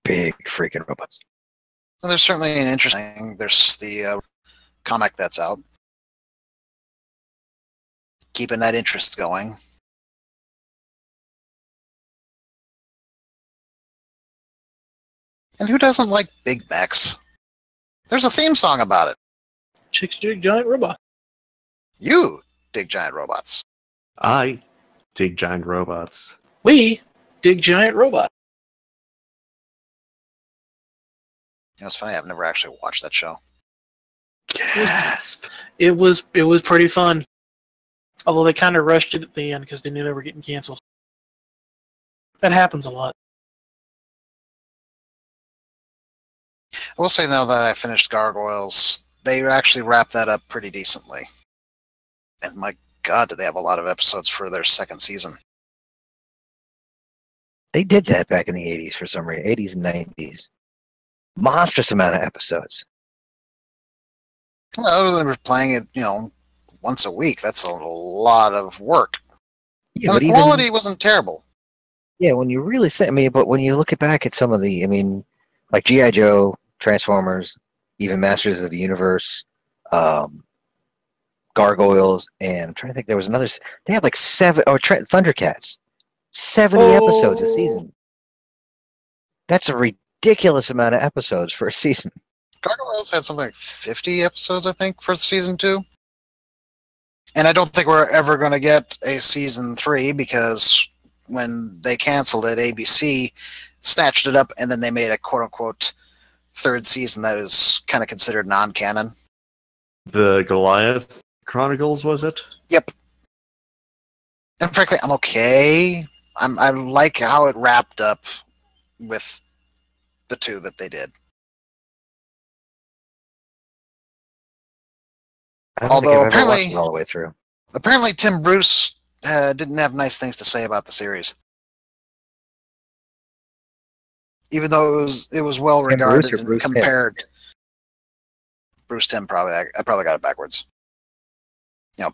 Big freaking robots. Well, there's certainly an interesting. There's the comic that's out, keeping that interest going. And who doesn't like big mechs? There's a theme song about it. Chicks dig giant robot. You dig giant robots. I dig giant robots. We dig giant robot. It's funny. I've never actually watched that show. Gasp! It was pretty fun. Although they kind of rushed it at the end because they knew they were getting canceled. That happens a lot. I will say now that I finished Gargoyles, they actually wrapped that up pretty decently. And my God, did they have a lot of episodes for their second season. They did that back in the 80s for some reason. 80s and 90s. Monstrous amount of episodes. Well, they were playing it, once a week. That's a lot of work. Yeah, and but the even, quality wasn't terrible. yeah, when you really say, but when you look back at some of the, like G.I. Joe, Transformers, even Masters of the Universe, Gargoyles, and I'm trying to think, there was another, they had like 7, Thundercats, 70 episodes a season. That's a ridiculous amount of episodes for a season. Gargoyles had something like 50 episodes, I think, for season 2. And I don't think we're ever going to get a season 3 because when they canceled it, ABC snatched it up and then they made a quote-unquote third season that is kind of considered non-canon. The Goliath Chronicles, was it? Yep. And frankly, I'm okay. I like how it wrapped up with the 2 that they did. Although apparently, all the way through. Apparently, Tim Bruce didn't have nice things to say about the series, even though it was well regarded and compared. Tim? Bruce Timm, probably. I probably got it backwards.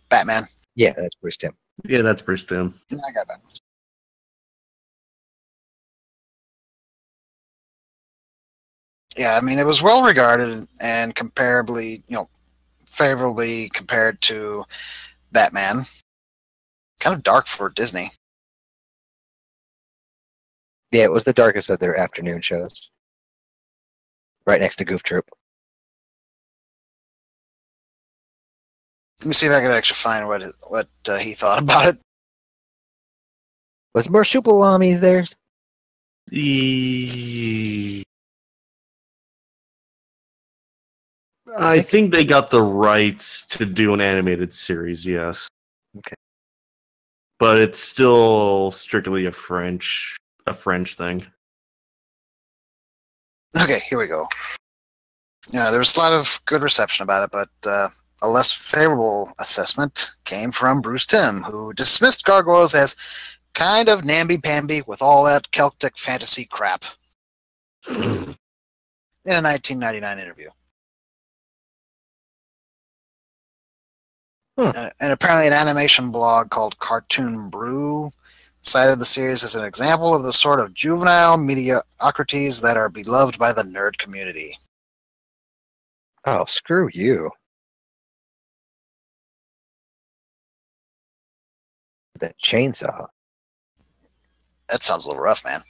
Batman. Yeah, that's Bruce Timm. Yeah, that's Bruce Timm. I got it backwards. Yeah, it was well regarded and comparably, favorably compared to Batman. Kind of dark for Disney. Yeah, it was the darkest of their afternoon shows. Right next to Goof Troop. Let me see if I can actually find what he thought about it. Was Marsupilami theirs? I think they got the rights to do an animated series, yes. Okay. But it's still strictly a French thing. Okay, here we go. Yeah, there was a lot of good reception about it, but a less favorable assessment came from Bruce Timm, who dismissed Gargoyles as kind of namby-pamby with all that Celtic fantasy crap in a 1999 interview. And apparently an animation blog called Cartoon Brew cited the series as an example of the sort of juvenile mediocrities that are beloved by the nerd community. Oh, screw you. That chainsaw. That sounds a little rough, man.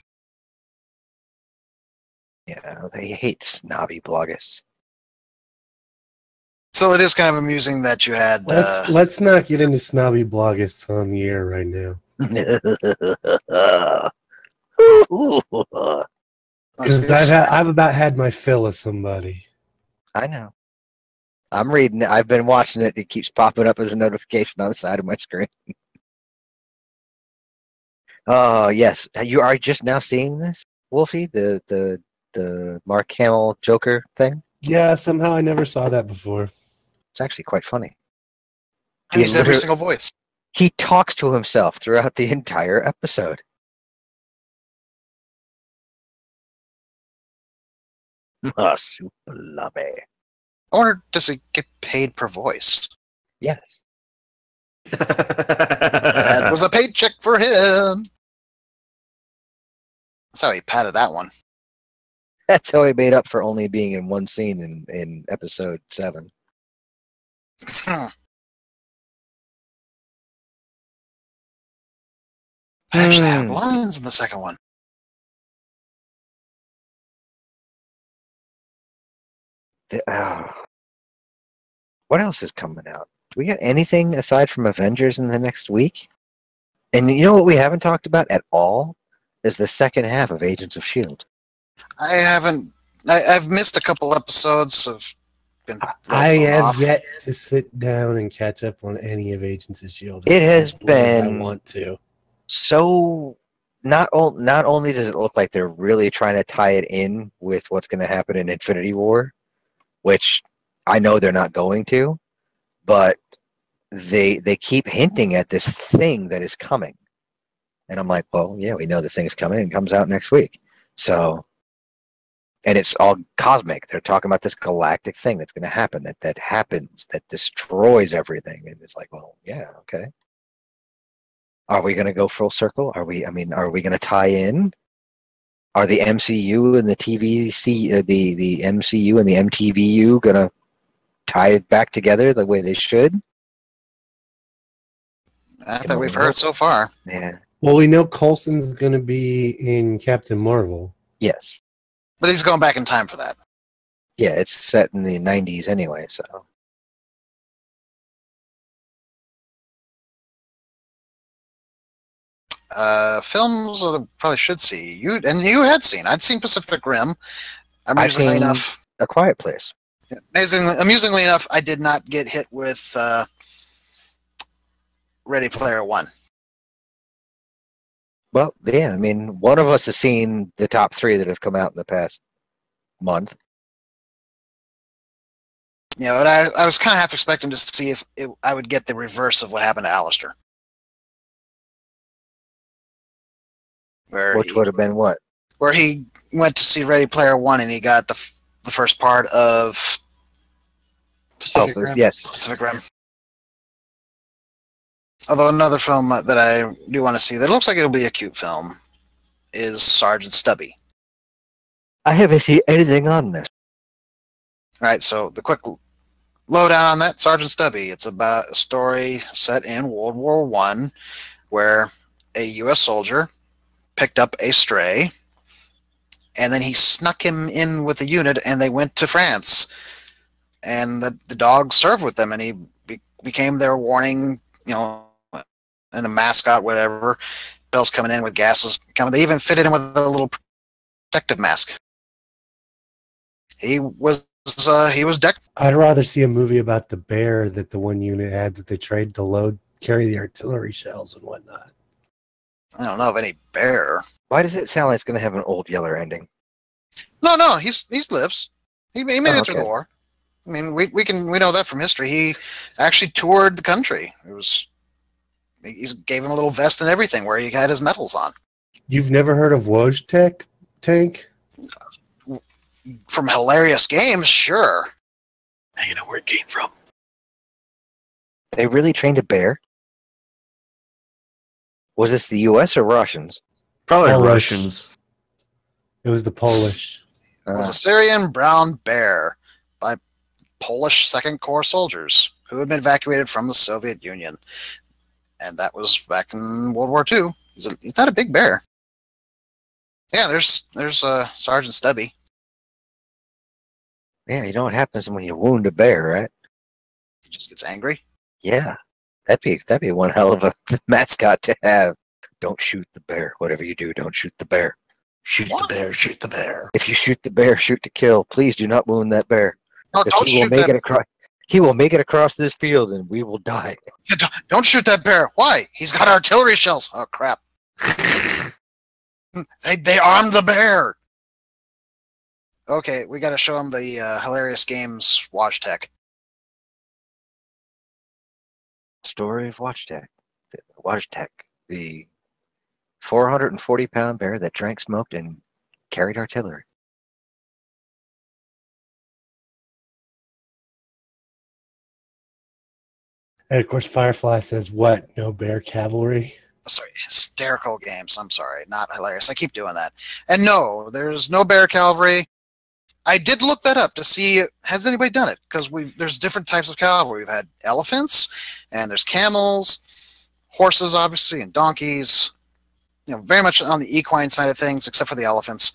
Yeah, they hate snobby blogists. So it is kind of amusing that you had... Let's not get into snobby blogists on the air right now. Because I've about had my fill of somebody. I know. I'm reading it. I've been watching it. It keeps popping up as a notification on the side of my screen. Oh, yes. You are just now seeing this, Wolfie? The Mark Hamill Joker thing? Yeah, somehow I never saw that before. It's actually quite funny. He's every single voice. He talks to himself throughout the entire episode. Marsupilami. I wonder, does he get paid per voice? Yes. That was a paycheck for him. That's how he padded that one. That's how he made up for only being in one scene in episode 7. I actually have lines in the second one. What else is coming out? Do we got anything aside from Avengers in the next week? And you know what we haven't talked about at all? Is the second half of Agents of S.H.I.E.L.D. I haven't... I've missed a couple episodes of... I have yet to sit down and catch up on any of Agents of S.H.I.E.L.D. It has been... I want to. So not only does it look like they're really trying to tie it in with what's going to happen in Infinity War, which I know they're not going to, but they keep hinting at this thing that is coming. And I'm like, well, yeah, we know the thing's coming. It comes out next week. So, and it's all cosmic. They're talking about this galactic thing that's going to happen, that happens, that destroys everything. And it's like, well, yeah, okay. Are we going to go full circle? Are we going to tie in? Are the MCU and the TVC, the MCU and the MTVU going to tie it back together the way they should? Not that we've heard so far. Yeah. Well, we know Coulson's going to be in Captain Marvel. Yes. But he's going back in time for that. Yeah, it's set in the 90s anyway, so. Films that I probably should see. You had seen. I'd seen Pacific Rim. Amusingly enough, A Quiet Place. Yeah, amusingly enough, I did not get hit with Ready Player One. Well, yeah, I mean, one of us has seen the top 3 that have come out in the past month. Yeah, but I was kind of half expecting to see if I would get the reverse of what happened to Alistair. Which would have been what? Where he went to see Ready Player One and he got the first part of Pacific Rim. Yes. Pacific Rim. Although another film that I do want to see that looks like it'll be a cute film is Sergeant Stubby. I haven't seen anything on this. All right, so the quick lowdown on that, Sergeant Stubby. It's about a story set in World War I where a U.S. soldier picked up a stray, and then he snuck him in with the unit, and they went to France. And the dog served with them, and he became their warning, and a mascot, whatever. Bill's coming in with gases coming. They even fitted him with a little protective mask. He was decked. I'd rather see a movie about the bear that the one unit had that they tried to carry the artillery shells and whatnot. I don't know of any bear. Why does it sound like it's going to have an Old Yeller ending? No, he lives. He made it through the Okay. war. I mean, we know that from history. He actually toured the country. He gave him a little vest and everything where he had his medals on. You've never heard of Wojtek Tank? From hilarious games, sure. Now you know where it came from. They really trained a bear? Was this the U.S. or Russians? Probably Polish. Russians. It was the Polish. It was a Syrian brown bear by Polish Second Corps soldiers who had been evacuated from the Soviet Union. And that was back in World War II. He's not a big bear. Yeah, there's Sergeant Stubby. Yeah, you know what happens when you wound a bear, right? He just gets angry. Yeah, that'd be one hell of a mascot to have. Don't shoot the bear. Whatever you do, don't shoot the bear. Shoot the bear, shoot the bear. If you shoot the bear, shoot to kill. Please do not wound that bear. No, Because don't he will shoot make that. it across. He will make it across this field, and we will die. Yeah, don't shoot that bear. Why? He's got artillery shells. Oh crap! They armed the bear. Okay, we got to show him the hilarious games watch tech. Story of WatchTech. WatchTech, the 440-pound bear that drank, smoked, and carried artillery. And of course, Firefly says, what? No bear cavalry? Sorry, hysterical games. I'm sorry, not hilarious. I keep doing that. And no, there's no bear cavalry. I did look that up to see, has anybody done it? Because there's different types of cavalry. We've had elephants, and there's camels, horses, obviously, and donkeys. Very much on the equine side of things, except for the elephants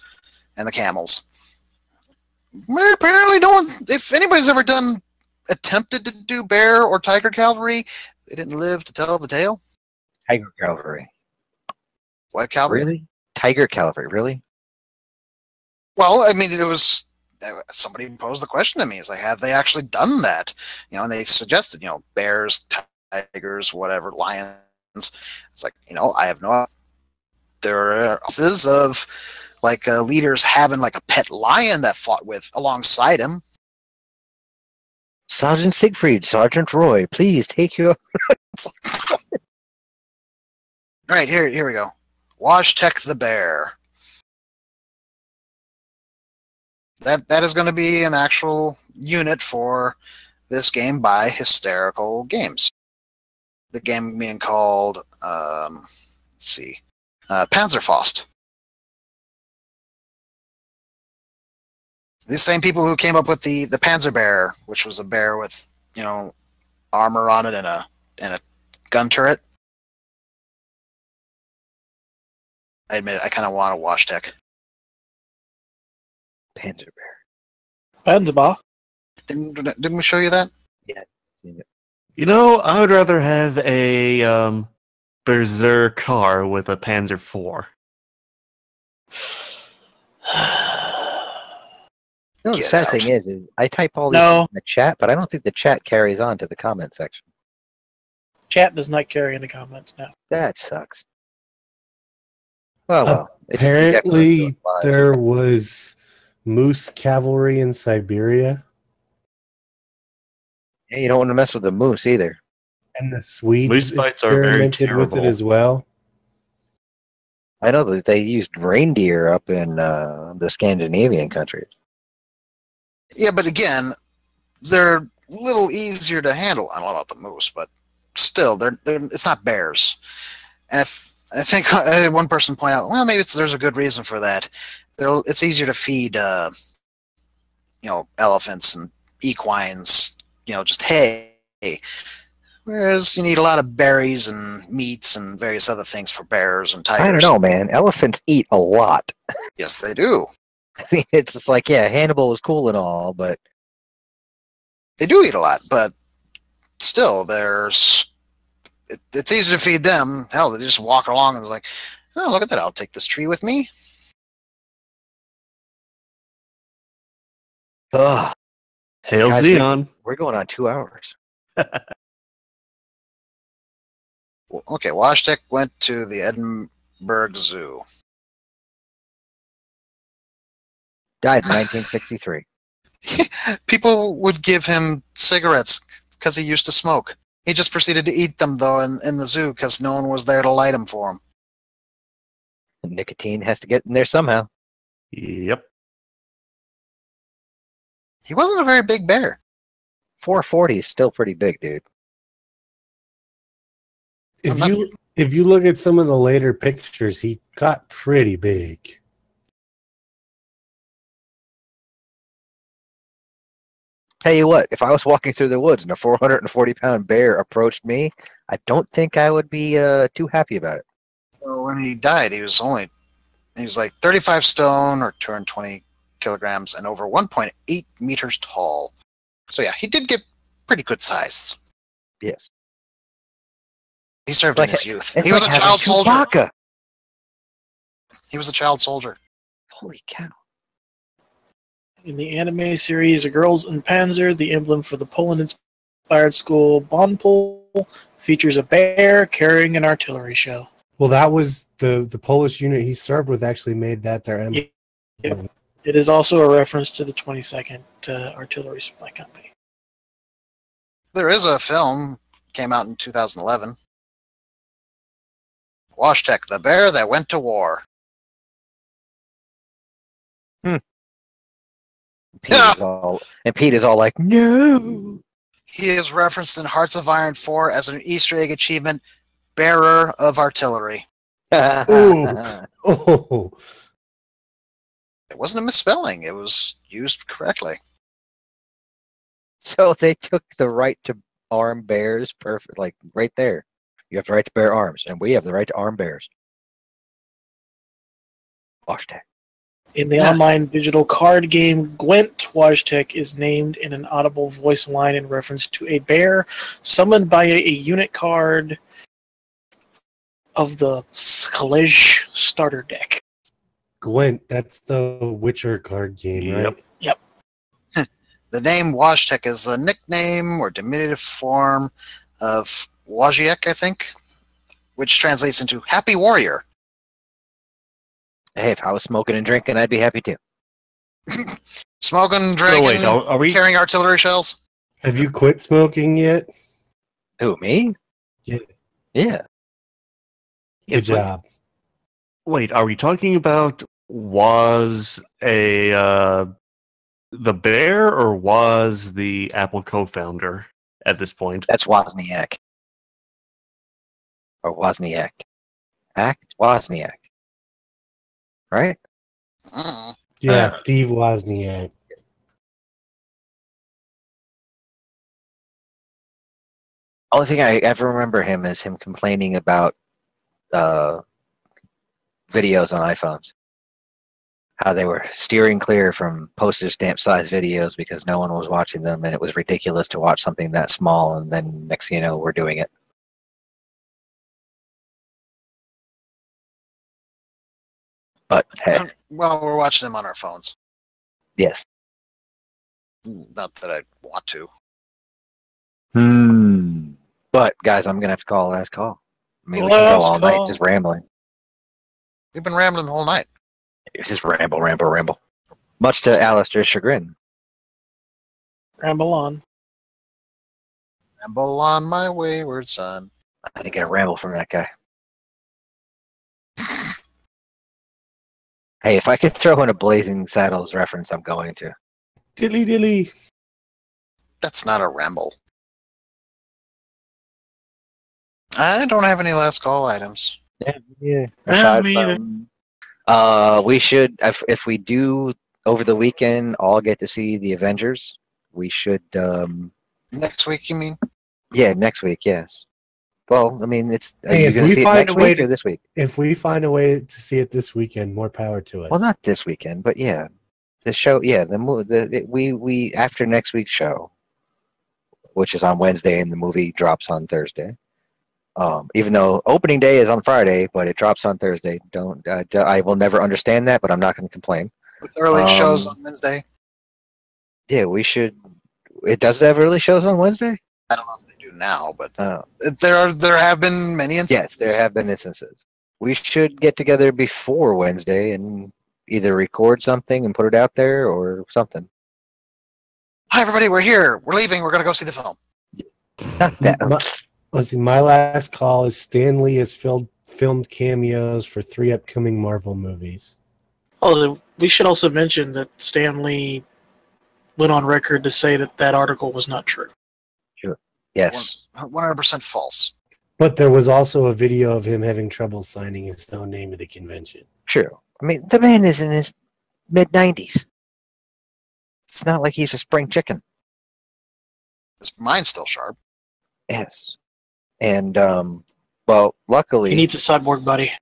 and the camels. Apparently, no one, if anybody's ever attempted to do bear or tiger cavalry, they didn't live to tell the tale. Tiger cavalry. What cavalry? Really? Tiger cavalry, really? Well, I mean, it was somebody posed the question to me. It's like, have they actually done that? And they suggested, bears, tigers, whatever, lions. It's like, I have no. There are instances of like leaders having like a pet lion that fought with alongside him. Sergeant Siegfried, Sergeant Roy, please take your. All right, here we go. Washtek the Bear. That is going to be an actual unit for this game by Hysterical Games. The game being called, let's see, Panzerfaust. These same people who came up with the Panzer Bear, which was a bear with, you know, armor on it and a gun turret. I admit I kind of want a Washtek. Panzer Bear. Panzerba. Didn't we show you that? Yeah. You know, I would rather have a Berserker with a Panzer IV. You know, the Get sad out. thing is I type all these No. in the chat, but I don't think the chat carries on to the comment section. Chat does not carry any comments now. That sucks. Well. If you definitely do Apparently, it live. there was moose cavalry in Siberia, Yeah, you don't want to mess with the moose either. and the Swedes Moose fights are very experimented with it terrible. as well. I know that they used reindeer up in the Scandinavian countries. Yeah, but again, they're a little easier to handle. I don't know about the moose, but still, they're it's not bears. And I think I had one person point out, well, maybe there's a good reason for that. It's easier to feed, you know, elephants and equines, you know, just hay. Whereas you need a lot of berries and meats and various other things for bears and tigers. I don't know, man. Elephants eat a lot. Yes, they do. I mean, it's just like, yeah, Hannibal was cool and all, but They do eat a lot, but still, it's easy to feed them. Hell, they just walk along and they're like, oh, look at that. I'll take this tree with me. ugh, Hail Guys, Xeon. we're going on 2 hours. Okay, Washtek went to the Edinburgh Zoo. Died in 1963. People would give him cigarettes because he used to smoke. He just proceeded to eat them, though, in the zoo because no one was there to light them for him. Nicotine has to get in there somehow. Yep. He wasn't a very big bear. 440 is still pretty big, dude. If you look at some of the later pictures, he got pretty big. Tell you what, if I was walking through the woods and a 440-pound bear approached me, I don't think I would be too happy about it. Well, when he died, he was like 35 stone or 220 kilograms and over 1.8 meters tall. So yeah, he did get pretty good size. Yes. He served in his youth. It's He was like a having child soldier. Chewbacca. He was a child soldier. Holy cow. In the anime series, A Girls in Panzer, the emblem for the Poland-inspired school Bonpol features a bear carrying an artillery shell. Well, that was the Polish unit he served with actually made that their emblem. Yep. It is also a reference to the 22nd Artillery Supply Company. There is a film, came out in 2011. Washtek, the bear that went to war. Pete is all like, no. He is referenced in Hearts of Iron 4 as an Easter egg achievement, bearer of artillery. Ooh. Oh, It wasn't a misspelling. It was used correctly. So they took the right to arm bears, perfect, like right there. You have the right to bear arms, and we have the right to arm bears. Washtek. In the online digital card game Gwent, Washtek is named in an audible voice line in reference to a bear summoned by a unit card of the Sklej starter deck. Gwent, that's the Witcher card game, right? Yep. The name Washtek is a nickname or diminutive form of Wajiek, I think, which translates into Happy Warrior. Hey, if I was smoking and drinking, I'd be happy too. Smoking, No, drinking, wait, are we? carrying artillery shells. Have you quit smoking yet? Who, me? Yeah. Yeah. Good job. Wait, are we talking about was the bear or was the Apple co-founder at this point? That's Wozniak. Or Wozniak. Wozniak. Right? Yeah, Steve Wozniak. Only thing I ever remember him is him complaining about videos on iPhones. How they were steering clear from postage stamp size videos because no one was watching them, and it was ridiculous to watch something that small, and then next thing you know, we're doing it. But hey, Well, we're watching them on our phones. yes. Not that I want to. But guys, I'm gonna have to call last call. I mean, we can go Last all night call. just rambling. We've been rambling the whole night. It's just ramble. Much to Alistair's chagrin. Ramble on. Ramble on my wayward son. I didn't get a ramble from that guy. Hey, if I could throw in a Blazing Saddles reference, I'm going to. Dilly. That's not a ramble. I don't have any last call items. Yeah. Me either. We should, if we do over the weekend, all get to see the Avengers. We should. Next week, you mean? Yeah, next week. Yes. Well, I mean, it's. Are Hey, you if going to we see it find next a way week or to- this week? If we find a way to see it this weekend, more power to us. Well, not this weekend, but yeah, the show. Yeah, we after next week's show, which is on Wednesday, and the movie drops on Thursday. Even though opening day is on Friday, but it drops on Thursday. I will never understand that, but I'm not going to complain. With early shows on Wednesday. Yeah, we should. It does have early shows on Wednesday. I don't know if they do now, but there have been many instances. Yes, there have been instances. We should get together before Wednesday and either record something and put it out there or something. Hi, everybody. We're here. We're leaving. We're going to go see the film. Not that. Let's see. My last call is Stan Lee has filmed cameos for 3 upcoming Marvel movies. Oh, we should also mention that Stan Lee went on record to say that article was not true. Sure. Yes. 100% false. But there was also a video of him having trouble signing his own name at a convention. True. I mean, the man is in his mid-90s. It's not like he's a spring chicken. His mind's still sharp. Yes. And, well, luckily... He needs a cyborg buddy.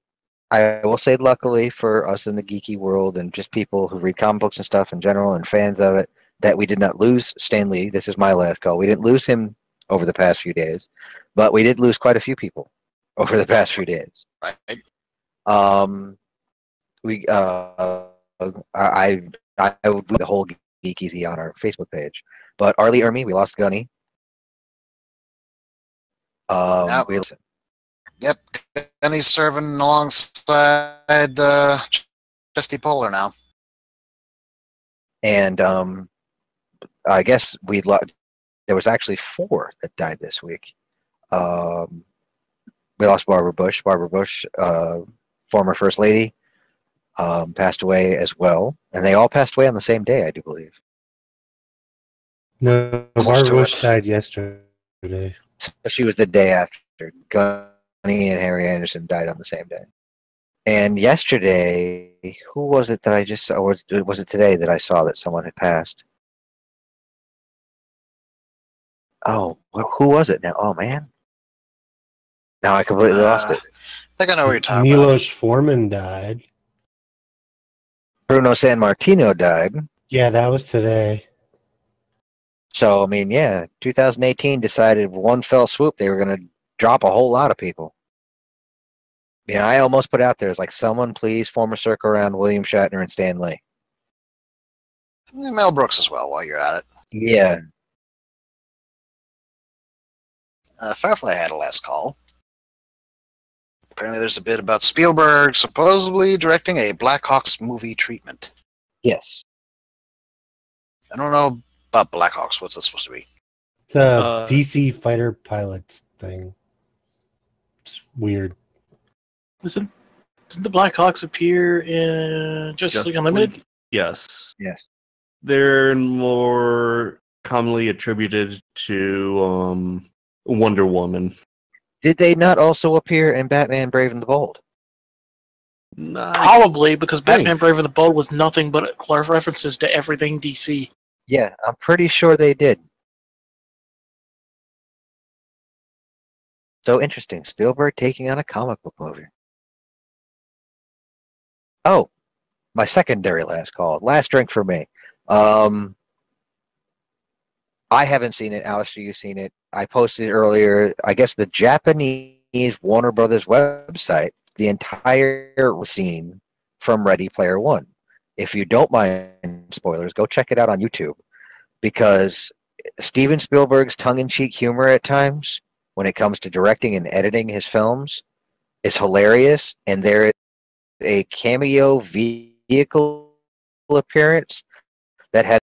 I will say luckily for us in the geeky world and just people who read comic books and stuff in general and fans of it, that we did not lose Stan Lee. This is my last call. We didn't lose him over the past few days, but we did lose quite a few people over the past few days. Right. I would put the whole Geek EZ on our Facebook page, but Arlie Ermy, we lost Gunny. Yep, and he's serving alongside Chesty Polar now. And I guess there was actually 4 that died this week. We lost Barbara Bush. Barbara Bush, former First Lady, passed away as well. And they all passed away on the same day, I do believe. No, Barbara Bush died yesterday. So she was the day after. Gunny and Harry Anderson died on the same day. And yesterday, who was it that I just saw? Or was it today that I saw that someone had passed? Oh, who was it now? Oh, man. Now I completely lost it. I think I know what you're talking about. Milos Forman died. Bruno Sammartino died. Yeah, that was today. So, I mean, yeah, 2018 decided one fell swoop they were going to drop a whole lot of people. You know, I almost put out there, it's like, someone please form a circle around William Shatner and Stan Lee. Mel Brooks as well, while you're at it. Yeah. Firefly had a last call. Apparently, there's a bit about Spielberg supposedly directing a Black Hawks movie treatment. Yes. I don't know about Black Hawks. What's this supposed to be? It's a DC fighter pilots thing. It's weird. Listen, doesn't the Black Hawks appear in Justice League Unlimited? Yes. Yes. They're more commonly attributed to Wonder Woman. Did they not also appear in Batman Brave and the Bold? Probably, because Batman Brave and the Bold was nothing but references to everything DC. Yeah, I'm pretty sure they did. So interesting. Spielberg taking on a comic book movie. Oh, my secondary last call. Last drink for me. I haven't seen it. Alistair, you've seen it. I posted it earlier. I guess the Japanese Warner Brothers website, the entire scene from Ready Player One. If you don't mind spoilers, go check it out on YouTube. Because Steven Spielberg's tongue-in-cheek humor at times, when it comes to directing and editing his films, is hilarious. And there is a cameo vehicle appearance that has